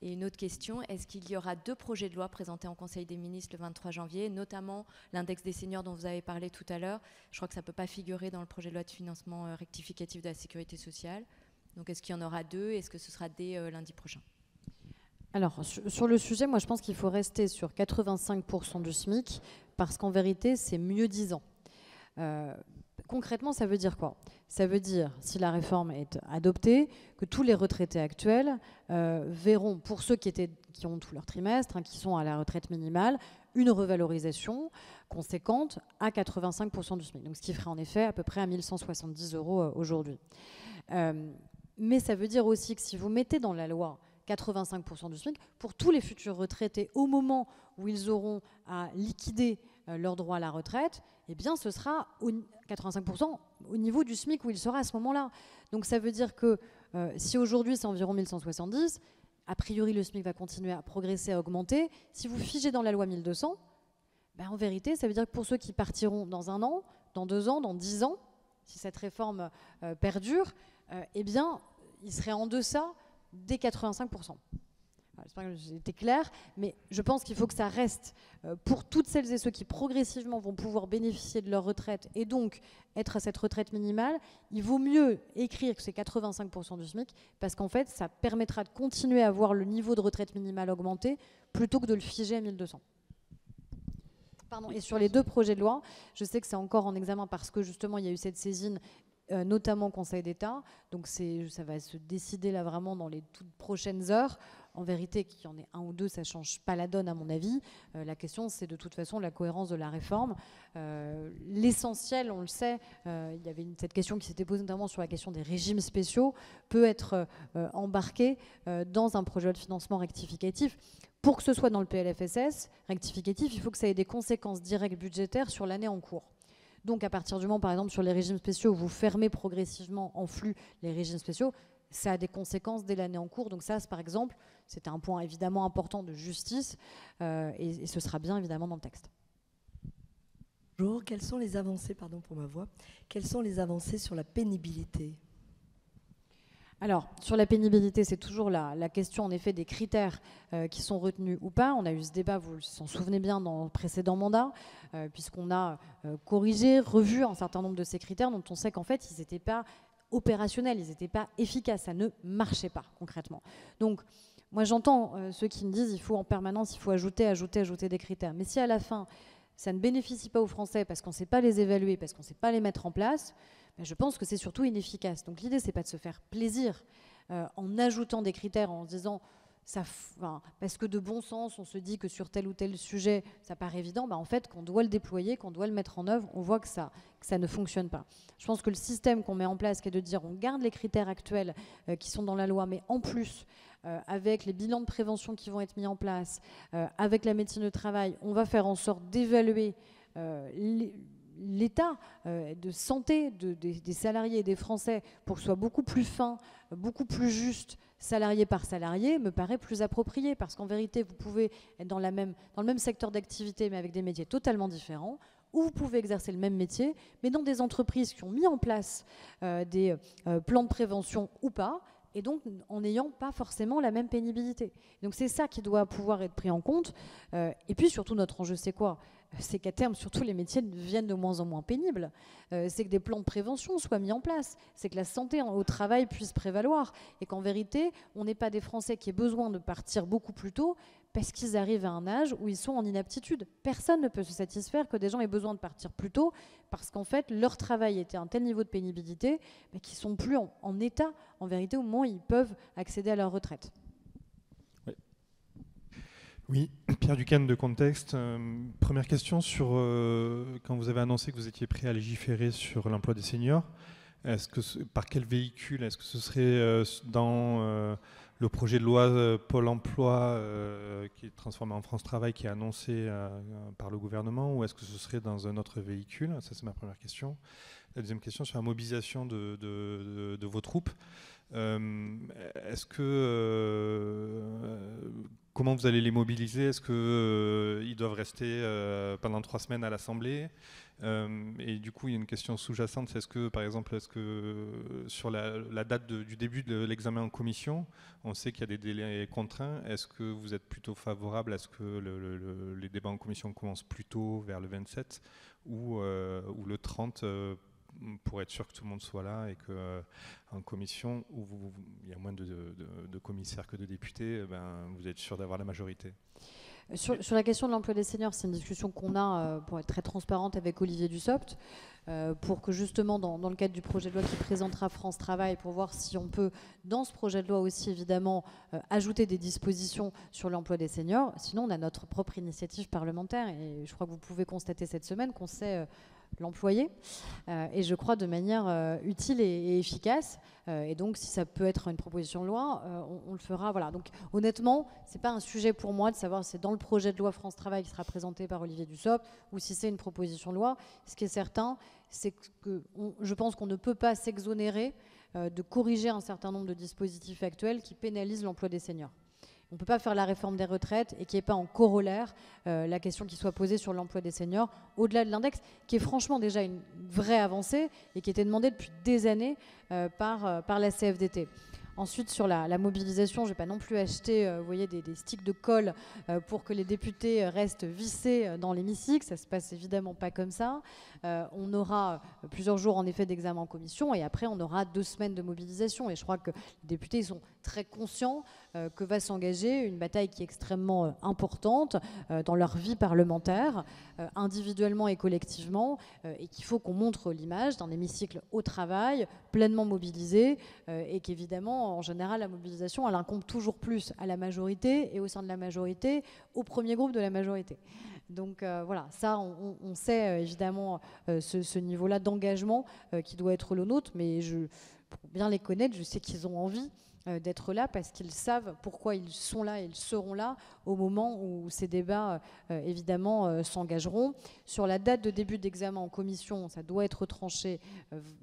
Et une autre question, est-ce qu'il y aura 2 projets de loi présentés en Conseil des ministres le 23 janvier, notamment l'index des seniors dont vous avez parlé tout à l'heure? Je crois que ça ne peut pas figurer dans le projet de loi de financement rectificatif de la sécurité sociale. Donc est-ce qu'il y en aura 2? Est-ce que ce sera dès lundi prochain? Alors, sur le sujet, moi je pense qu'il faut rester sur 85% du SMIC parce qu'en vérité, c'est mieux disant. Concrètement, ça veut dire quoi? Ça veut dire, si la réforme est adoptée, que tous les retraités actuels verront, pour ceux qui ont tout leur trimestre, qui sont à la retraite minimale, une revalorisation conséquente à 85% du SMIC. Donc, ce qui ferait en effet à peu près à 1 170 € aujourd'hui. Mais ça veut dire aussi que si vous mettez dans la loi 85% du SMIC, pour tous les futurs retraités, au moment où ils auront à liquider leur droit à la retraite, eh bien ce sera 85% au niveau du SMIC où il sera à ce moment-là. Donc ça veut dire que si aujourd'hui c'est environ 1170, a priori le SMIC va continuer à progresser, à augmenter. Si vous figez dans la loi 1200, ben, en vérité ça veut dire que pour ceux qui partiront dans 1 an, dans 2 ans, dans 10 ans, si cette réforme perdure, eh bien, il serait en deçà des 85%. J'espère que j'ai été clair, mais je pense qu'il faut que ça reste pour toutes celles et ceux qui progressivement vont pouvoir bénéficier de leur retraite et donc être à cette retraite minimale. Il vaut mieux écrire que c'est 85% du SMIC parce qu'en fait, ça permettra de continuer à voir le niveau de retraite minimale augmenter plutôt que de le figer à 1200. Pardon, et sur les 2 projets de loi, je sais que c'est encore en examen parce que justement il y a eu cette saisine, notamment au Conseil d'État. Donc ça va se décider là vraiment dans les toutes prochaines heures. En vérité, qu'il y en ait 1 ou 2, ça ne change pas la donne à mon avis. La question, c'est de toute façon la cohérence de la réforme. L'essentiel, on le sait, il y avait cette question qui s'était posée notamment sur la question des régimes spéciaux, peut être embarquée dans un projet de financement rectificatif. Pour que ce soit dans le PLFSS rectificatif, il faut que ça ait des conséquences directes budgétaires sur l'année en cours. Donc à partir du moment, par exemple, sur les régimes spéciaux, où vous fermez progressivement en flux les régimes spéciaux, ça a des conséquences dès l'année en cours. Donc ça, par exemple, c'était un point évidemment important de justice et ce sera bien évidemment dans le texte. Bonjour, quelles sont les avancées, pardon pour ma voix, quelles sont les avancées sur la pénibilité ? Alors, sur la pénibilité, c'est toujours la question, en effet, des critères qui sont retenus ou pas. On a eu ce débat, vous vous en souvenez bien, dans le précédent mandat, puisqu'on a corrigé, revu un certain nombre de ces critères dont on sait qu'en fait, ils n'étaient pas opérationnels, ils n'étaient pas efficaces, ça ne marchait pas, concrètement. Donc, moi, j'entends ceux qui me disent qu'il faut en permanence, il faut ajouter des critères. Mais si à la fin, ça ne bénéficie pas aux Français parce qu'on ne sait pas les évaluer, parce qu'on ne sait pas les mettre en place, je pense que c'est surtout inefficace. Donc l'idée, c'est pas de se faire plaisir en ajoutant des critères, en se disant, parce que de bon sens, on se dit que sur tel ou tel sujet, ça paraît évident, en fait, qu'on doit le déployer, qu'on doit le mettre en œuvre, on voit que ça ne fonctionne pas. Je pense que le système qu'on met en place, qui est de dire on garde les critères actuels qui sont dans la loi, mais en plus, avec les bilans de prévention qui vont être mis en place, avec la médecine du travail, on va faire en sorte d'évaluer l'état de santé des salariés et des Français pour que ce soit beaucoup plus fin, beaucoup plus juste, salarié par salarié, me paraît plus approprié. Parce qu'en vérité, vous pouvez être dans le même secteur d'activité, mais avec des métiers totalement différents, ou vous pouvez exercer le même métier, mais dans des entreprises qui ont mis en place des plans de prévention ou pas, et donc en n'ayant pas forcément la même pénibilité. Donc c'est ça qui doit pouvoir être pris en compte. Et puis surtout, notre enjeu, c'est quoi ? C'est qu'à terme, surtout, les métiers deviennent de moins en moins pénibles. C'est que des plans de prévention soient mis en place. C'est que la santé au travail puisse prévaloir. Et qu'en vérité, on n'ait pas des Français qui aient besoin de partir beaucoup plus tôt parce qu'ils arrivent à un âge où ils sont en inaptitude. Personne ne peut se satisfaire que des gens aient besoin de partir plus tôt parce qu'en fait, leur travail était à un tel niveau de pénibilité mais qu'ils ne sont plus en état, en vérité, au moment où ils peuvent accéder à leur retraite. Oui, Pierre Duquesne de Contexte. Première question sur quand vous avez annoncé que vous étiez prêt à légiférer sur l'emploi des seniors, par quel véhicule? Est-ce que ce serait dans le projet de loi Pôle emploi qui est transformé en France Travail, qui est annoncé par le gouvernement, ou est-ce que ce serait dans un autre véhicule? Ça, c'est ma première question. La deuxième question sur la mobilisation de vos troupes. Comment vous allez les mobiliser? Est-ce qu'ils doivent rester pendant 3 semaines à l'Assemblée? Et du coup, il y a une question sous-jacente, c'est par exemple, sur la date du début de l'examen en commission, on sait qu'il y a des délais contraints. Est-ce que vous êtes plutôt favorable à ce que les débats en commission commencent plus tôt, vers le 27 ou le 30 pour être sûr que tout le monde soit là et qu'en commission, où il y a moins de commissaires que de députés, vous êtes sûr d'avoir la majorité? Sur la question de l'emploi des seniors, c'est une discussion qu'on a, pour être très transparente, avec Olivier Dussopt, pour que justement, dans le cadre du projet de loi qui présentera France Travail, pour voir si on peut, dans ce projet de loi aussi, évidemment, ajouter des dispositions sur l'emploi des seniors. Sinon, on a notre propre initiative parlementaire, et je crois que vous pouvez constater cette semaine qu'on sait l'employer, et je crois de manière utile et efficace. Et donc, si ça peut être une proposition de loi, on le fera. Voilà. Donc, honnêtement, c'est pas un sujet pour moi de savoir si c'est dans le projet de loi France Travail qui sera présenté par Olivier Dussopt ou si c'est une proposition de loi. Ce qui est certain, c'est que je pense qu'on ne peut pas s'exonérer de corriger un certain nombre de dispositifs actuels qui pénalisent l'emploi des seniors. On ne peut pas faire la réforme des retraites et qu'il n'y ait pas en corollaire la question qui soit posée sur l'emploi des seniors, au-delà de l'index, qui est franchement déjà une vraie avancée et qui était demandée depuis des années par la CFDT. Ensuite, sur la mobilisation, je ne vais pas non plus acheter vous voyez, des sticks de colle pour que les députés restent vissés dans l'hémicycle. Ça ne se passe évidemment pas comme ça. On aura plusieurs jours en effet d'examen en commission et après on aura 2 semaines de mobilisation. Et je crois que les députés sont très conscients que va s'engager une bataille qui est extrêmement importante dans leur vie parlementaire, individuellement et collectivement, et qu'il faut qu'on montre l'image d'un hémicycle au travail, pleinement mobilisé, et qu'évidemment, en général, la mobilisation, elle incombe toujours plus à la majorité, et au sein de la majorité, au premier groupe de la majorité. Donc voilà, ça, on sait évidemment ce niveau-là d'engagement qui doit être le nôtre, mais pour bien les connaître, je sais qu'ils ont envie d'être là parce qu'ils savent pourquoi ils sont là et ils seront là au moment où ces débats évidemment s'engageront. Sur la date de début d'examen en commission, ça doit être tranché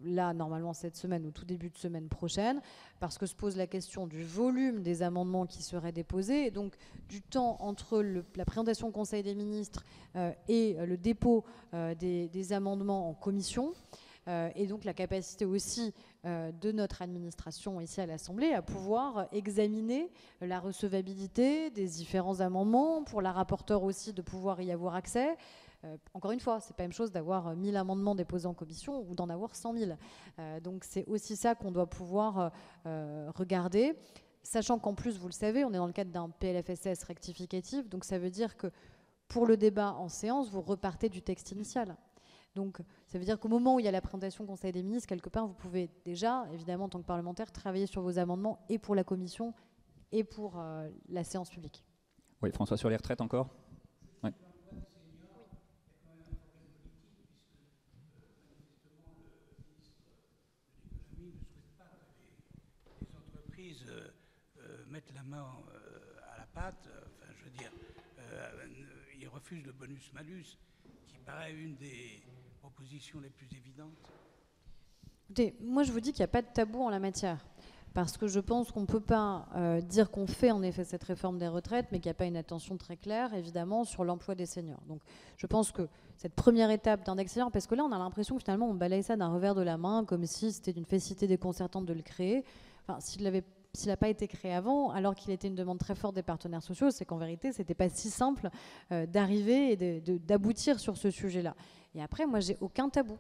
là normalement cette semaine ou tout début de semaine prochaine parce que se pose la question du volume des amendements qui seraient déposés et donc du temps entre la présentation au Conseil des ministres et le dépôt des amendements en commission. Et donc la capacité aussi de notre administration ici à l'Assemblée à pouvoir examiner la recevabilité des différents amendements, pour la rapporteure aussi de pouvoir y avoir accès. Encore une fois, c'est pas la même chose d'avoir 1000 amendements déposés en commission ou d'en avoir 100 000. Donc c'est aussi ça qu'on doit pouvoir regarder, sachant qu'en plus, vous le savez, on est dans le cadre d'un PLFSS rectificatif, donc ça veut dire que pour le débat en séance, vous repartez du texte initial. Donc, ça veut dire qu'au moment où il y a la présentation au Conseil des ministres, quelque part, vous pouvez déjà, évidemment, en tant que parlementaire, travailler sur vos amendements et pour la commission et pour la séance publique. Oui, François, sur les retraites encore ? Oui. Les entreprises mettent la main à la pâte, enfin, je veux dire, ils refusent le bonus-malus, qui paraît une des propositions les plus évidentes. Écoutez, moi je vous dis qu'il n'y a pas de tabou en la matière, parce que je pense qu'on ne peut pas dire qu'on fait en effet cette réforme des retraites, mais qu'il n'y a pas une attention très claire, évidemment, sur l'emploi des seniors. Donc je pense que cette première étape d'index senior, parce que là on a l'impression que finalement on balaye ça d'un revers de la main, comme si c'était une félicité déconcertante de le créer. Enfin, s'il n'a pas été créé avant, alors qu'il était une demande très forte des partenaires sociaux, c'est qu'en vérité, ce n'était pas si simple d'arriver et d'aboutir sur ce sujet-là. Et après, moi, j'ai aucun tabou.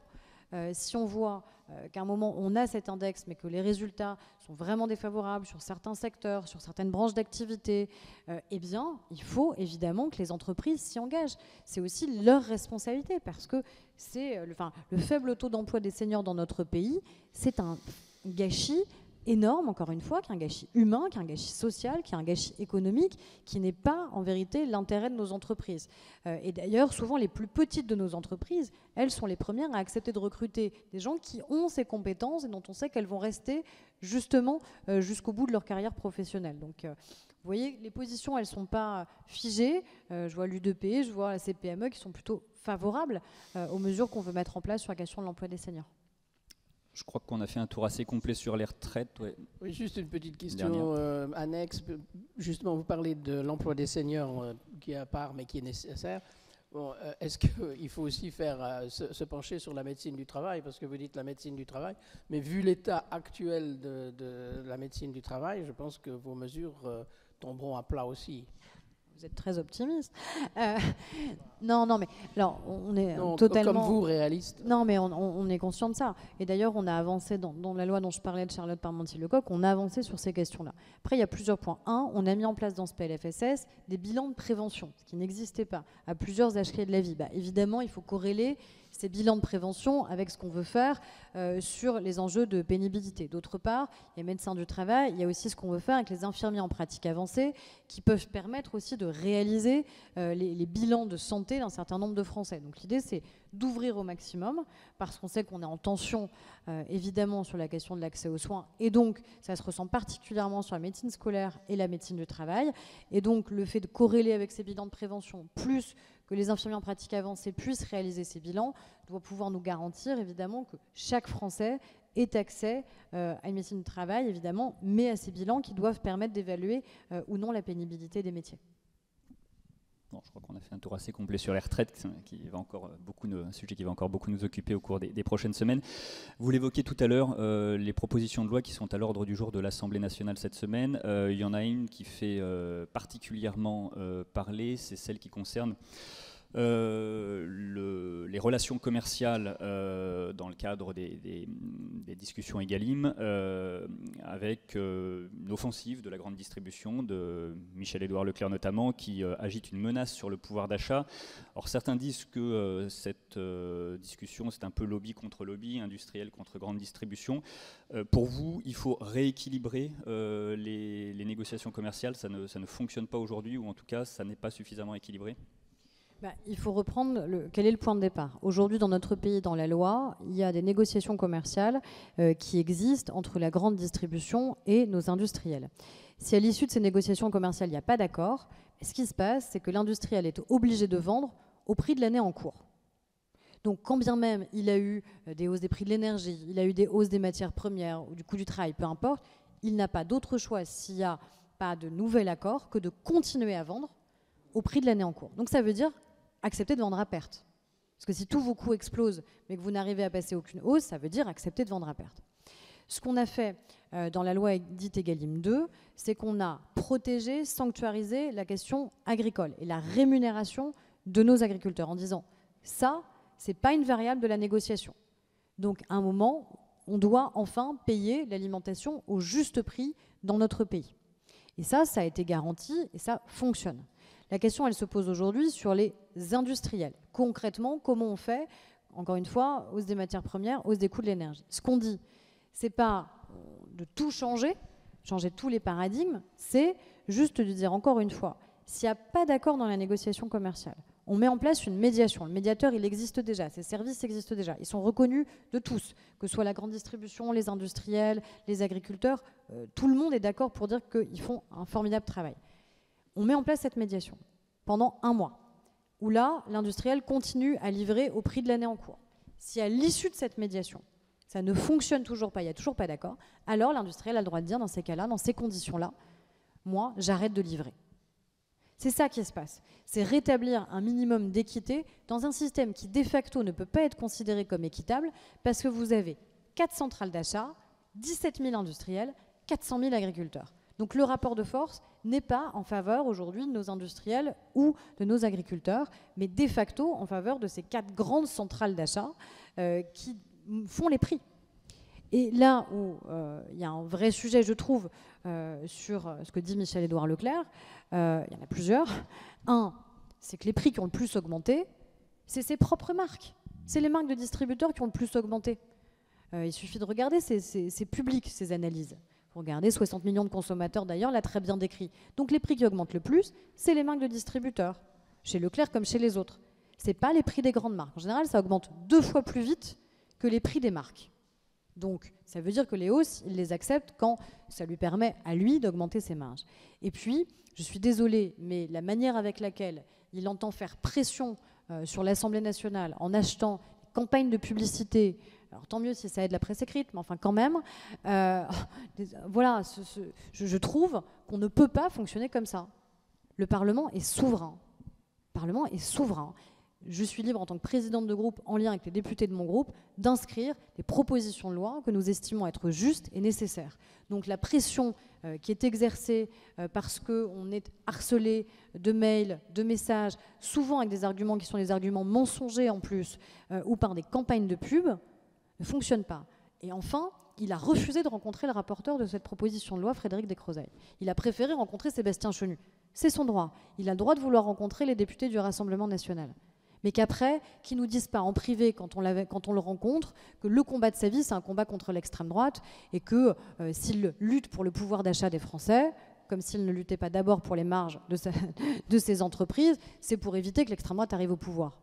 Si on voit qu'à un moment, on a cet index, mais que les résultats sont vraiment défavorables sur certains secteurs, sur certaines branches d'activité, eh bien, il faut évidemment que les entreprises s'y engagent. C'est aussi leur responsabilité, parce que c'est le faible taux d'emploi des seniors dans notre pays, c'est un gâchis énorme, encore une fois, qui est un gâchis humain, qui est un gâchis social, qui est un gâchis économique, qui n'est pas en vérité l'intérêt de nos entreprises. Et d'ailleurs, souvent les plus petites de nos entreprises, elles sont les premières à accepter de recruter des gens qui ont ces compétences et dont on sait qu'elles vont rester justement jusqu'au bout de leur carrière professionnelle. Donc, vous voyez, les positions, elles ne sont pas figées. Je vois l'UDP, je vois la CPME qui sont plutôt favorables aux mesures qu'on veut mettre en place sur la question de l'emploi des seniors. Je crois qu'on a fait un tour assez complet sur les retraites. Ouais. Oui, juste une petite question annexe. Justement, vous parlez de l'emploi des seniors qui est à part mais qui est nécessaire. Bon, est-ce qu'il faut aussi se pencher sur la médecine du travail? Parce que vous dites la médecine du travail, mais vu l'état actuel de la médecine du travail, je pense que vos mesures tomberont à plat aussi. Vous êtes très optimiste. Non, mais alors, on est non, totalement... Comme vous, réaliste. Non, mais on est conscient de ça. Et d'ailleurs, on a avancé dans la loi dont je parlais de Charlotte Parmentier-Lecocq, on a avancé sur ces questions-là. Après, il y a plusieurs points. Un, on a mis en place dans ce PLFSS des bilans de prévention, ce qui n'existait pas à plusieurs âges clés de la vie. Évidemment, il faut corréler ces bilans de prévention avec ce qu'on veut faire sur les enjeux de pénibilité. D'autre part, il y a médecins du travail, il y a aussi ce qu'on veut faire avec les infirmiers en pratique avancée qui peuvent permettre aussi de réaliser les bilans de santé d'un certain nombre de Français. Donc l'idée, c'est d'ouvrir au maximum parce qu'on sait qu'on est en tension évidemment sur la question de l'accès aux soins et donc ça se ressent particulièrement sur la médecine scolaire et la médecine du travail. Et donc le fait de corréler avec ces bilans de prévention plus que les infirmiers en pratique avancée puissent réaliser ces bilans, doit pouvoir nous garantir évidemment que chaque Français ait accès à une médecine du travail, évidemment, mais à ces bilans qui doivent permettre d'évaluer ou non la pénibilité des métiers. Bon, je crois qu'on a fait un tour assez complet sur les retraites, un sujet qui va encore beaucoup nous occuper au cours des prochaines semaines. Vous l'évoquiez tout à l'heure, les propositions de loi qui sont à l'ordre du jour de l'Assemblée nationale cette semaine. Il y en a une qui fait particulièrement parler, c'est celle qui concerne les relations commerciales dans le cadre des discussions Egalim, avec une offensive de la grande distribution, de Michel-Édouard Leclerc notamment, qui agite une menace sur le pouvoir d'achat. Alors certains disent que cette discussion, c'est un peu lobby contre lobby, industriel contre grande distribution. Pour vous, il faut rééquilibrer les négociations commerciales, ça ne fonctionne pas aujourd'hui, ou en tout cas, ça n'est pas suffisamment équilibré? Il faut reprendre quel est le point de départ. Aujourd'hui, dans notre pays, dans la loi, il y a des négociations commerciales qui existent entre la grande distribution et nos industriels. Si à l'issue de ces négociations commerciales, il n'y a pas d'accord, ce qui se passe, c'est que l'industriel est obligé de vendre au prix de l'année en cours. Donc, quand bien même il a eu des hausses des prix de l'énergie, il a eu des hausses des matières premières ou du coût du travail, peu importe, il n'a pas d'autre choix s'il n'y a pas de nouvel accord que de continuer à vendre au prix de l'année en cours. Donc, ça veut dire accepter de vendre à perte. Parce que si tous vos coûts explosent, mais que vous n'arrivez à passer aucune hausse, ça veut dire accepter de vendre à perte. Ce qu'on a fait dans la loi dite Egalim 2, c'est qu'on a protégé, sanctuarisé la question agricole et la rémunération de nos agriculteurs en disant ça, c'est pas une variable de la négociation. Donc à un moment, on doit enfin payer l'alimentation au juste prix dans notre pays. Et ça a été garanti et ça fonctionne. La question, elle se pose aujourd'hui sur les industriels. Concrètement, comment on fait? Encore une fois, hausse des matières premières, hausse des coûts de l'énergie. Ce qu'on dit, c'est pas de tout changer tous les paradigmes, c'est juste de dire encore une fois, s'il n'y a pas d'accord dans la négociation commerciale, on met en place une médiation. Le médiateur, il existe déjà, ses services existent déjà. Ils sont reconnus de tous, que ce soit la grande distribution, les industriels, les agriculteurs. Tout le monde est d'accord pour dire qu'ils font un formidable travail. On met en place cette médiation pendant 1 mois, où là, l'industriel continue à livrer au prix de l'année en cours. Si à l'issue de cette médiation, ça ne fonctionne toujours pas, il n'y a toujours pas d'accord, alors l'industriel a le droit de dire, dans ces cas-là, dans ces conditions-là, moi, j'arrête de livrer. C'est ça qui se passe. C'est rétablir un minimum d'équité dans un système qui, de facto, ne peut pas être considéré comme équitable parce que vous avez 4 centrales d'achat, 17 000 industriels, 400 000 agriculteurs. Donc le rapport de force n'est pas en faveur aujourd'hui de nos industriels ou de nos agriculteurs, mais de facto en faveur de ces 4 grandes centrales d'achat qui font les prix. Et là où il y a un vrai sujet, je trouve, sur ce que dit Michel-Édouard Leclerc, il y en a plusieurs. Un, c'est que les prix qui ont le plus augmenté, c'est ses propres marques. C'est les marques de distributeurs qui ont le plus augmenté. Il suffit de regarder, c'est public ces analyses. Regardez, 60 millions de consommateurs d'ailleurs l'a très bien décrit. Donc les prix qui augmentent le plus, c'est les marques de distributeurs, chez Leclerc comme chez les autres. Ce n'est pas les prix des grandes marques. En général, ça augmente 2 fois plus vite que les prix des marques. Donc ça veut dire que les hausses, il les accepte quand ça lui permet à lui d'augmenter ses marges. Et puis, je suis désolée, mais la manière avec laquelle il entend faire pression sur l'Assemblée nationale en achetant des campagnes de publicité, alors tant mieux si ça aide la presse écrite, mais enfin quand même, voilà, je trouve qu'on ne peut pas fonctionner comme ça. Le Parlement est souverain. Le Parlement est souverain. Je suis libre en tant que présidente de groupe, en lien avec les députés de mon groupe, d'inscrire des propositions de loi que nous estimons être justes et nécessaires. Donc la pression qui est exercée parce qu'on est harcelé de mails, de messages, souvent avec des arguments qui sont des arguments mensongers en plus, ou par des campagnes de pub, ne fonctionne pas. Et enfin, il a refusé de rencontrer le rapporteur de cette proposition de loi, Frédéric Descrozaille. Il a préféré rencontrer Sébastien Chenu. C'est son droit. Il a le droit de vouloir rencontrer les députés du Rassemblement national. Mais qu'après, qu'ils ne nous disent pas en privé, quand on le rencontre, que le combat de sa vie, c'est un combat contre l'extrême droite, et que s'il lutte pour le pouvoir d'achat des Français, comme s'il ne luttait pas d'abord pour les marges de ses entreprises, c'est pour éviter que l'extrême droite arrive au pouvoir.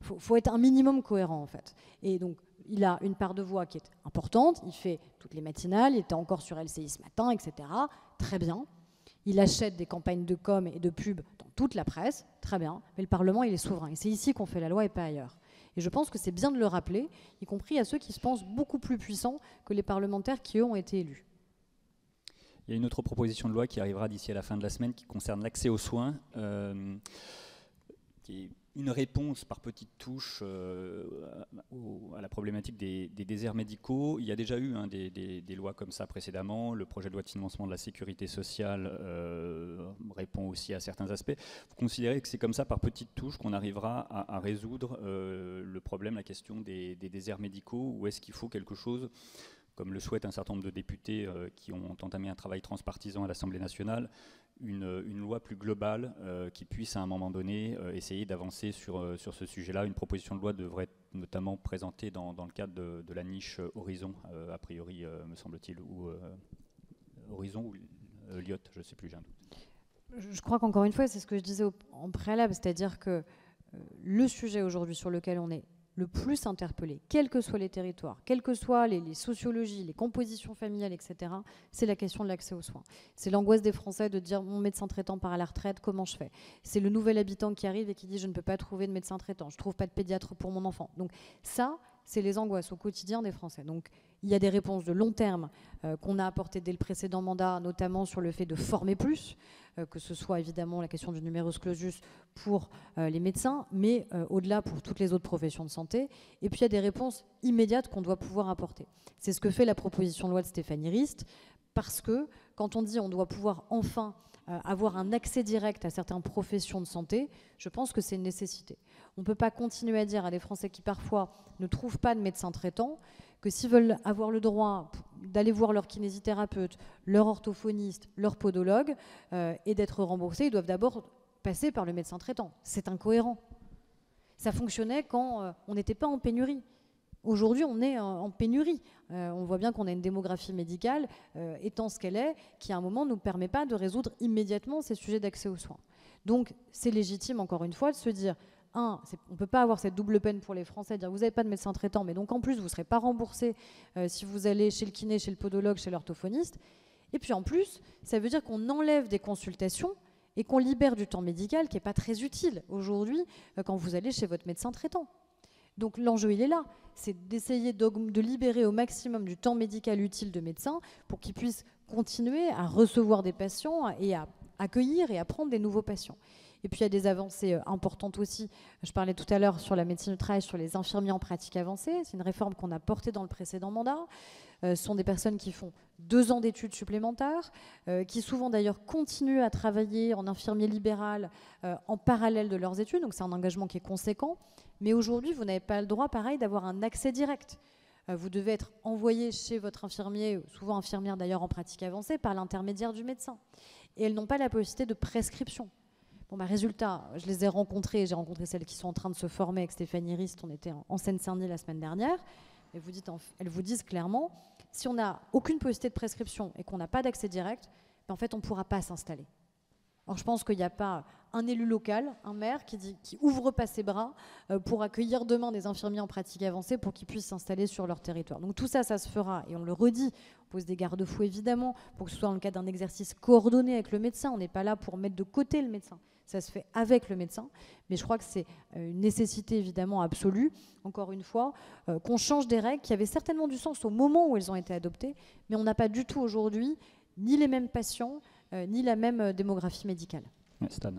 Il faut être un minimum cohérent, en fait. Et donc, il a une part de voix qui est importante, il fait toutes les matinales, il était encore sur LCI ce matin, etc. Très bien. Il achète des campagnes de com et de pub dans toute la presse, très bien, mais le Parlement, il est souverain. Et c'est ici qu'on fait la loi et pas ailleurs. Et je pense que c'est bien de le rappeler, y compris à ceux qui se pensent beaucoup plus puissants que les parlementaires qui, eux, ont été élus. Il y a une autre proposition de loi qui arrivera d'ici à la fin de la semaine qui concerne l'accès aux soins. qui est une réponse par petites touches à la problématique des déserts médicaux. Il y a déjà eu des lois comme ça précédemment. Le projet de loi de financement de la sécurité sociale répond aussi à certains aspects. Vous considérez que c'est comme ça, par petites touches, qu'on arrivera à résoudre le problème, la question des déserts médicaux, ou est-ce qu'il faut quelque chose, comme le souhaitent un certain nombre de députés qui ont entamé un travail transpartisan à l'Assemblée nationale, une loi plus globale qui puisse à un moment donné essayer d'avancer sur ce sujet-là. Une proposition de loi devrait être notamment présentée dans le cadre de la niche Horizon, a priori, me semble-t-il, ou Horizon ou Lyot, je ne sais plus, j'ai un doute. Je crois qu'encore une fois, c'est ce que je disais en préalable, c'est-à-dire que le sujet aujourd'hui sur lequel on est le plus interpellé, quels que soient les territoires, quelles que soient les sociologies, les compositions familiales, etc., c'est la question de l'accès aux soins. C'est l'angoisse des Français de dire mon médecin traitant part à la retraite, comment je fais? C'est le nouvel habitant qui arrive et qui dit je ne peux pas trouver de médecin traitant, je ne trouve pas de pédiatre pour mon enfant. Donc ça, c'est les angoisses au quotidien des Français. Donc il y a des réponses de long terme qu'on a apportées dès le précédent mandat, notamment sur le fait de former plus, que ce soit évidemment la question du numerus clausus pour les médecins, mais au-delà pour toutes les autres professions de santé. Et puis il y a des réponses immédiates qu'on doit pouvoir apporter. C'est ce que fait la proposition de loi de Stéphanie Rist, parce que quand on dit on doit pouvoir enfin avoir un accès direct à certaines professions de santé, je pense que c'est une nécessité. On ne peut pas continuer à dire à des Français qui parfois ne trouvent pas de médecin traitant que s'ils veulent avoir le droit d'aller voir leur kinésithérapeute, leur orthophoniste, leur podologue et d'être remboursés, ils doivent d'abord passer par le médecin traitant. C'est incohérent. Ça fonctionnait quand on n'était pas en pénurie. Aujourd'hui, on est en pénurie. On voit bien qu'on a une démographie médicale, étant ce qu'elle est, qui à un moment ne nous permet pas de résoudre immédiatement ces sujets d'accès aux soins. Donc c'est légitime, encore une fois, de se dire, on ne peut pas avoir cette double peine pour les Français, dire vous n'avez pas de médecin traitant, mais donc en plus vous ne serez pas remboursé si vous allez chez le kiné, chez le podologue, chez l'orthophoniste. Et puis en plus, ça veut dire qu'on enlève des consultations et qu'on libère du temps médical qui n'est pas très utile aujourd'hui quand vous allez chez votre médecin traitant. Donc l'enjeu, il est là, c'est d'essayer de libérer au maximum du temps médical utile de médecins pour qu'ils puissent continuer à recevoir des patients et à accueillir et à prendre des nouveaux patients. Et puis il y a des avancées importantes aussi. Je parlais tout à l'heure sur la médecine du travail, sur les infirmiers en pratique avancée. C'est une réforme qu'on a portée dans le précédent mandat. Ce sont des personnes qui font 2 ans d'études supplémentaires, qui souvent d'ailleurs continuent à travailler en infirmier libéral en parallèle de leurs études. Donc c'est un engagement qui est conséquent. Mais aujourd'hui, vous n'avez pas le droit, pareil, d'avoir un accès direct. Vous devez être envoyé chez votre infirmier, souvent infirmière d'ailleurs en pratique avancée, par l'intermédiaire du médecin. Et elles n'ont pas la possibilité de prescription. Bon, résultat, je les ai rencontrées, j'ai rencontré celles qui sont en train de se former avec Stéphanie Rist, on était en Seine-Saint-Denis la semaine dernière, et elles vous disent clairement, si on n'a aucune possibilité de prescription et qu'on n'a pas d'accès direct, en fait on ne pourra pas s'installer. Alors je pense qu'il n'y a pas un élu local, un maire qui ouvre pas ses bras pour accueillir demain des infirmiers en pratique avancée pour qu'ils puissent s'installer sur leur territoire. Donc tout ça, ça se fera, et on le redit, on pose des garde-fous évidemment, pour que ce soit dans le cadre d'un exercice coordonné avec le médecin. On n'est pas là pour mettre de côté le médecin. Ça se fait avec le médecin, mais je crois que c'est une nécessité évidemment absolue, encore une fois, qu'on change des règles qui avaient certainement du sens au moment où elles ont été adoptées, mais on n'a pas du tout aujourd'hui ni les mêmes patients, ni la même démographie médicale. Stan.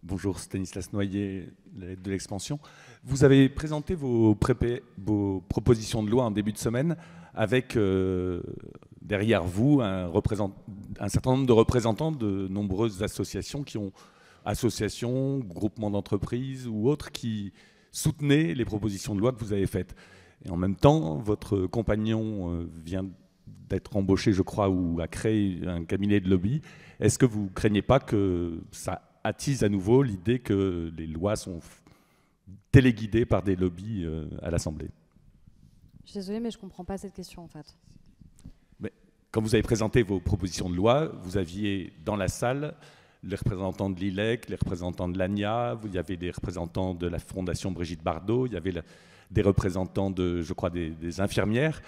Bonjour, Stanislas Noyer, de l'Expansion. Vous avez présenté vos propositions de loi en début de semaine avec derrière vous un certain nombre de représentants de nombreuses associations groupements d'entreprises ou autres qui soutenaient les propositions de loi que vous avez faites. Et en même temps, votre compagnon vient d'être embauché, je crois, ou a créé un cabinet de lobby. Est-ce que vous ne craignez pas que ça attise à nouveau l'idée que les lois sont téléguidées par des lobbies à l'Assemblée? Je suis désolée, mais je ne comprends pas cette question en fait. Mais quand vous avez présenté vos propositions de loi, vous aviez dans la salle les représentants de l'ILEC, les représentants de l'ANIA, il y avait des représentants de la Fondation Brigitte Bardot, il y avait des représentants de, je crois, des infirmières.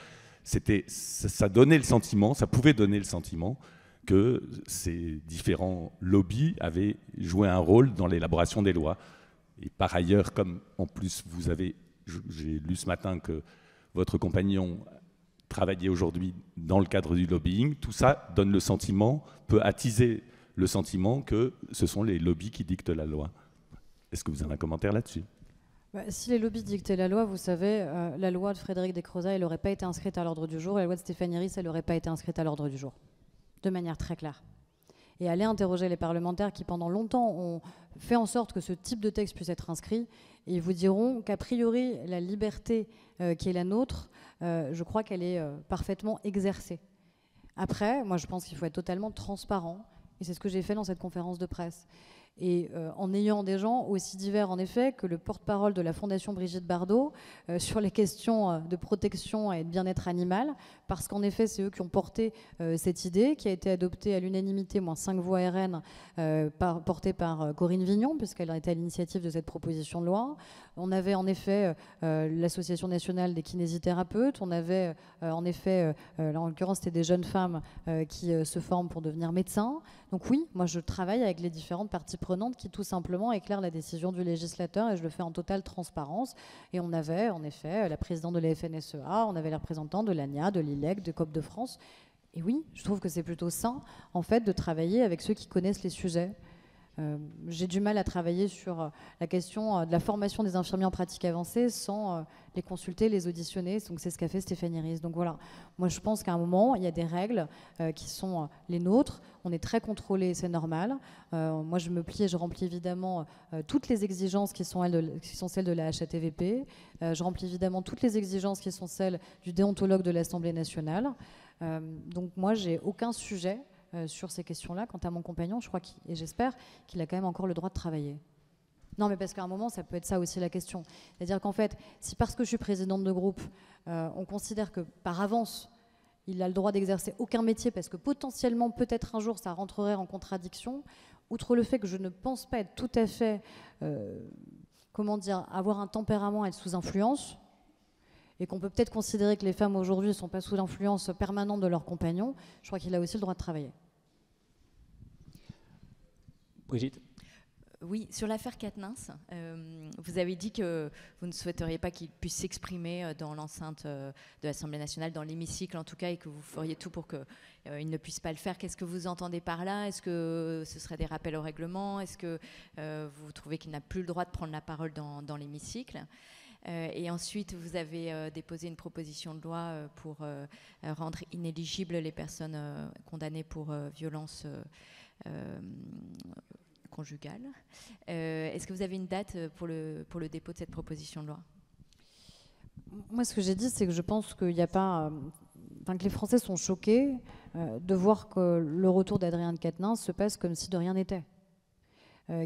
Ça donnait le sentiment, ça pouvait donner le sentiment que ces différents lobbies avaient joué un rôle dans l'élaboration des lois. Et par ailleurs, comme en plus j'ai lu ce matin que votre compagnon travaillait aujourd'hui dans le cadre du lobbying, tout ça donne le sentiment, peut attiser le sentiment que ce sont les lobbies qui dictent la loi. Est-ce que vous avez un commentaire là-dessus ? Si les lobbies dictaient la loi, vous savez, la loi de Frédéric Descrozat, elle n'aurait pas été inscrite à l'ordre du jour, et la loi de Stéphanie Ries, elle n'aurait pas été inscrite à l'ordre du jour, de manière très claire. Et aller interroger les parlementaires qui, pendant longtemps, ont fait en sorte que ce type de texte puisse être inscrit, et ils vous diront qu'a priori, la liberté qui est la nôtre, je crois qu'elle est parfaitement exercée. Après, moi, je pense qu'il faut être totalement transparent, et c'est ce que j'ai fait dans cette conférence de presse. Et en ayant des gens aussi divers, en effet, que le porte-parole de la Fondation Brigitte Bardot sur les questions de protection et de bien-être animal, parce qu'en effet, c'est eux qui ont porté cette idée, qui a été adoptée à l'unanimité, moins 5 voix RN, portée par Corinne Vignon, puisqu'elle était à l'initiative de cette proposition de loi. On avait en effet l'Association nationale des kinésithérapeutes, on avait en effet, là en l'occurrence, c'était des jeunes femmes qui se forment pour devenir médecins. Donc oui, moi je travaille avec les différentes parties prenantes qui tout simplement éclairent la décision du législateur, et je le fais en totale transparence. Et on avait en effet la présidente de la FNSEA, on avait les représentants de l'ANIA, de l'ILEC, de COP de France. Et oui, je trouve que c'est plutôt sain en fait de travailler avec ceux qui connaissent les sujets. J'ai du mal à travailler sur la question de la formation des infirmiers en pratique avancée sans les consulter, les auditionner. Donc c'est ce qu'a fait Stéphanie Ries. Donc voilà, moi je pense qu'à un moment, il y a des règles qui sont les nôtres. On est très contrôlé, c'est normal. Moi je me plie et je remplis évidemment toutes les exigences qui sont celles de la HATVP. Je remplis évidemment toutes les exigences qui sont celles du déontologue de l'Assemblée nationale. Donc moi j'ai aucun sujet sur ces questions-là. Quant à mon compagnon, je crois et j'espère qu'il a quand même encore le droit de travailler. Non, mais parce qu'à un moment, ça peut être ça aussi la question. C'est-à-dire qu'en fait, si parce que je suis présidente de groupe, on considère que par avance, il a le droit d'exercer aucun métier parce que potentiellement, peut-être un jour, ça rentrerait en contradiction, outre le fait que je ne pense pas être tout à fait, avoir un tempérament, être sous influence, et qu'on peut peut-être considérer que les femmes aujourd'hui ne sont pas sous l'influence permanente de leurs compagnons, je crois qu'il a aussi le droit de travailler. Brigitte ? Oui, sur l'affaire Quatennens, vous avez dit que vous ne souhaiteriez pas qu'il puisse s'exprimer dans l'enceinte de l'Assemblée nationale, dans l'hémicycle en tout cas, et que vous feriez tout pour qu'il ne puisse pas le faire. Qu'est-ce que vous entendez par là? Est-ce que ce serait des rappels au règlement? Est-ce que vous trouvez qu'il n'a plus le droit de prendre la parole dans l'hémicycle? Et ensuite, vous avez déposé une proposition de loi pour rendre inéligibles les personnes condamnées pour violence conjugale. Est-ce que vous avez une date pour le dépôt de cette proposition de loi? Moi, ce que j'ai dit, c'est que je pense qu'il n'y a pas... que les Français sont choqués de voir que le retour d'Adrien de Quatennens se passe comme si de rien n'était.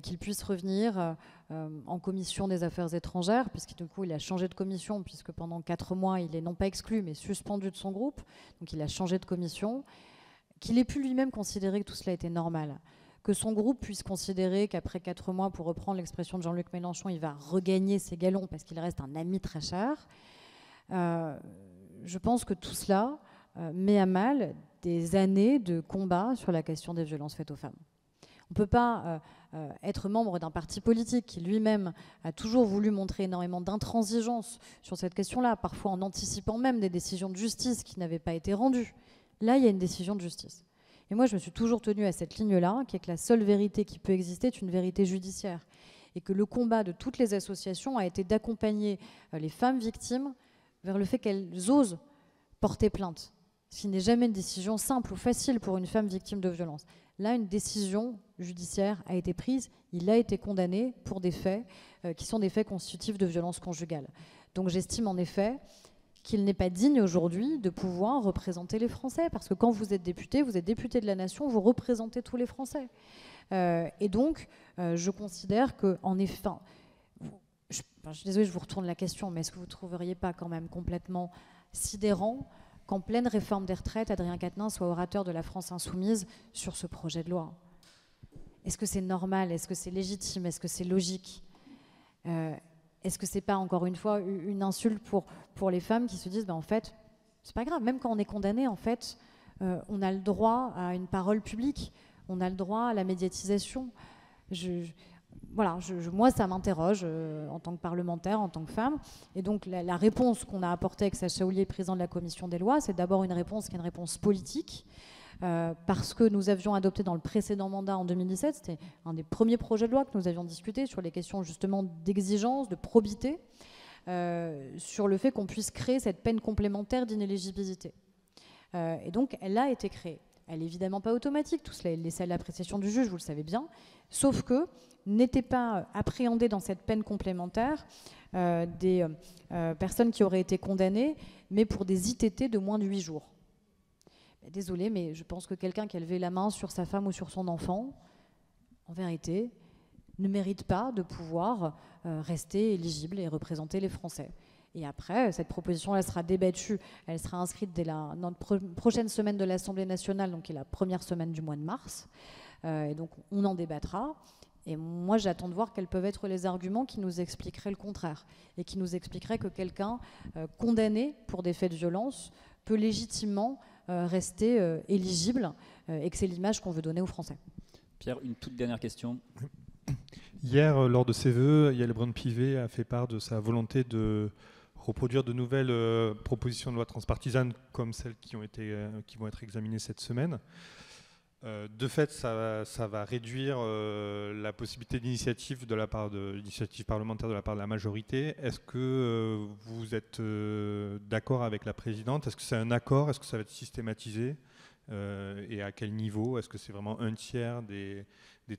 Qu'il puisse revenir en commission des affaires étrangères, puisque du coup il a changé de commission, puisque pendant 4 mois il est non pas exclu mais suspendu de son groupe, donc il a changé de commission, qu'il ait pu lui-même considérer que tout cela était normal, que son groupe puisse considérer qu'après 4 mois, pour reprendre l'expression de Jean-Luc Mélenchon, il va regagner ses galons parce qu'il reste un ami très cher. Je pense que tout cela met à mal des années de combat sur la question des violences faites aux femmes. On ne peut pas être membre d'un parti politique qui lui-même a toujours voulu montrer énormément d'intransigeance sur cette question-là, parfois en anticipant même des décisions de justice qui n'avaient pas été rendues. Là, il y a une décision de justice. Et moi, je me suis toujours tenue à cette ligne-là, qui est que la seule vérité qui peut exister est une vérité judiciaire. Et que le combat de toutes les associations a été d'accompagner les femmes victimes vers le fait qu'elles osent porter plainte. Ce qui n'est jamais une décision simple ou facile pour une femme victime de violence. Là, une décision judiciaire a été prise, il a été condamné pour des faits qui sont des faits constitutifs de violence conjugale. Donc j'estime en effet qu'il n'est pas digne aujourd'hui de pouvoir représenter les Français, parce que quand vous êtes député de la nation, vous représentez tous les Français. Et donc, je considère qu'en effet... je suis désolée, je vous retourne la question, mais est-ce que vous ne trouveriez pas quand même complètement sidérant qu'en pleine réforme des retraites, Adrien Quatennens soit orateur de la France insoumise sur ce projet de loi? Est-ce que c'est normal? Est-ce que c'est légitime? Est-ce que c'est logique? Est-ce que c'est pas, encore une fois, une insulte pour les femmes qui se disent, en fait, c'est pas grave, même quand on est condamné, en fait, on a le droit à une parole publique, on a le droit à la médiatisation. Moi, ça m'interroge en tant que parlementaire, en tant que femme. Et donc, la réponse qu'on a apportée avec Sacha Houlié, président de la commission des lois, c'est d'abord une réponse qui est une réponse politique, parce que nous avions adopté dans le précédent mandat en 2017, c'était un des premiers projets de loi que nous avions discuté sur les questions justement d'exigence, de probité, sur le fait qu'on puisse créer cette peine complémentaire d'inéligibilité. Et donc, elle a été créée. Elle n'est évidemment pas automatique, tout cela est laissé à l'appréciation du juge, vous le savez bien, sauf que n'était pas appréhendé dans cette peine complémentaire des personnes qui auraient été condamnées, mais pour des ITT de moins de 8 jours. Désolée, mais je pense que quelqu'un qui a levé la main sur sa femme ou sur son enfant, en vérité, ne mérite pas de pouvoir rester éligible et représenter les Français. Et après, cette proposition, elle sera débattue, elle sera inscrite dès notre prochaine semaine de l'Assemblée nationale, donc qui est la première semaine du mois de mars. Et donc, on en débattra. Et moi, j'attends de voir quels peuvent être les arguments qui nous expliqueraient le contraire et qui nous expliqueraient que quelqu'un condamné pour des faits de violence peut légitimement rester éligible et que c'est l'image qu'on veut donner aux Français. Pierre, une toute dernière question. Hier, lors de ses vœux, Yael Braun-Pivet a fait part de sa volonté de reproduire de nouvelles propositions de loi transpartisanes comme celles qui vont être examinées cette semaine. De fait, ça va réduire la possibilité d'initiative d'initiative parlementaire de la part de la majorité. Est-ce que vous êtes d'accord avec la présidente? Est-ce que c'est un accord? Est-ce que ça va être systématisé? Et à quel niveau? Est-ce que c'est vraiment un tiers des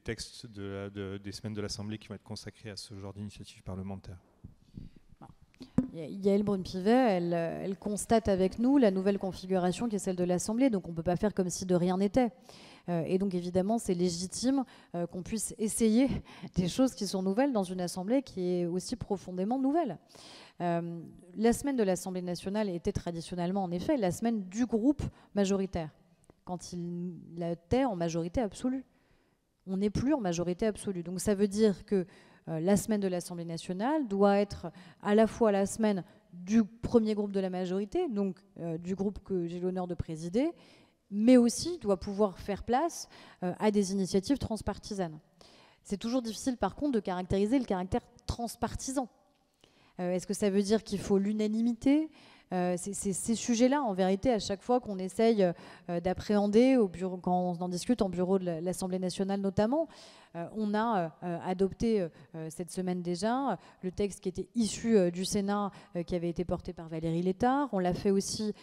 textes des semaines de l'Assemblée qui vont être consacrés à ce genre d'initiative parlementaire? Yael Braun-Pivet, elle constate avec nous la nouvelle configuration qui est celle de l'Assemblée, donc on ne peut pas faire comme si de rien n'était. Et donc évidemment, c'est légitime qu'on puisse essayer des choses qui sont nouvelles dans une Assemblée qui est aussi profondément nouvelle. La semaine de l'Assemblée nationale était traditionnellement, en effet, la semaine du groupe majoritaire, quand il était en majorité absolue. On n'est plus en majorité absolue. Donc ça veut dire que la semaine de l'Assemblée nationale doit être à la fois la semaine du premier groupe de la majorité, donc du groupe que j'ai l'honneur de présider, mais aussi doit pouvoir faire place à des initiatives transpartisanes. C'est toujours difficile par contre de caractériser le caractère transpartisan. Est-ce que ça veut dire qu'il faut l'unanimité ? Ces sujets-là, en vérité, à chaque fois qu'on essaye d'appréhender, quand on en discute en bureau de l'Assemblée nationale notamment, on a adopté cette semaine déjà le texte qui était issu du Sénat, qui avait été porté par Valérie Létard. On l'a fait aussi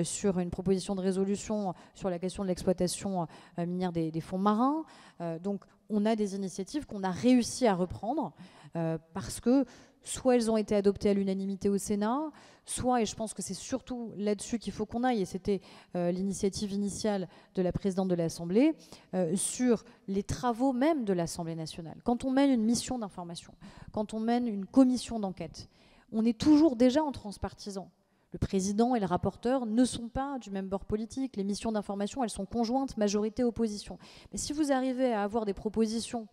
sur une proposition de résolution sur la question de l'exploitation minière des fonds marins. Donc on a des initiatives qu'on a réussi à reprendre parce que soit elles ont été adoptées à l'unanimité au Sénat, soit, et je pense que c'est surtout là-dessus qu'il faut qu'on aille, et c'était l'initiative initiale de la présidente de l'Assemblée, sur les travaux même de l'Assemblée nationale. Quand on mène une mission d'information, quand on mène une commission d'enquête, on est toujours déjà en transpartisan. Le président et le rapporteur ne sont pas du même bord politique. Les missions d'information, elles sont conjointes, majorité-opposition. Mais si vous arrivez à avoir des propositions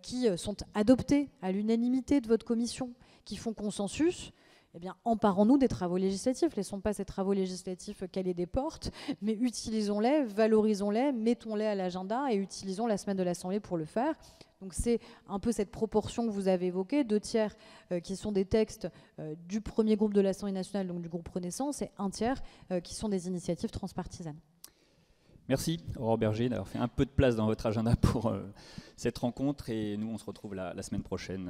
qui sont adoptées à l'unanimité de votre commission, qui font consensus, eh bien, emparons-nous des travaux législatifs. Laissons pas ces travaux législatifs caler des portes, mais utilisons-les, valorisons-les, mettons-les à l'agenda et utilisons la semaine de l'Assemblée pour le faire. Donc c'est un peu cette proportion que vous avez évoquée, 2 tiers qui sont des textes du premier groupe de l'Assemblée nationale, donc du groupe Renaissance, et 1 tiers qui sont des initiatives transpartisanes. Merci Aurore Berger d'avoir fait un peu de place dans votre agenda pour cette rencontre, et nous on se retrouve la semaine prochaine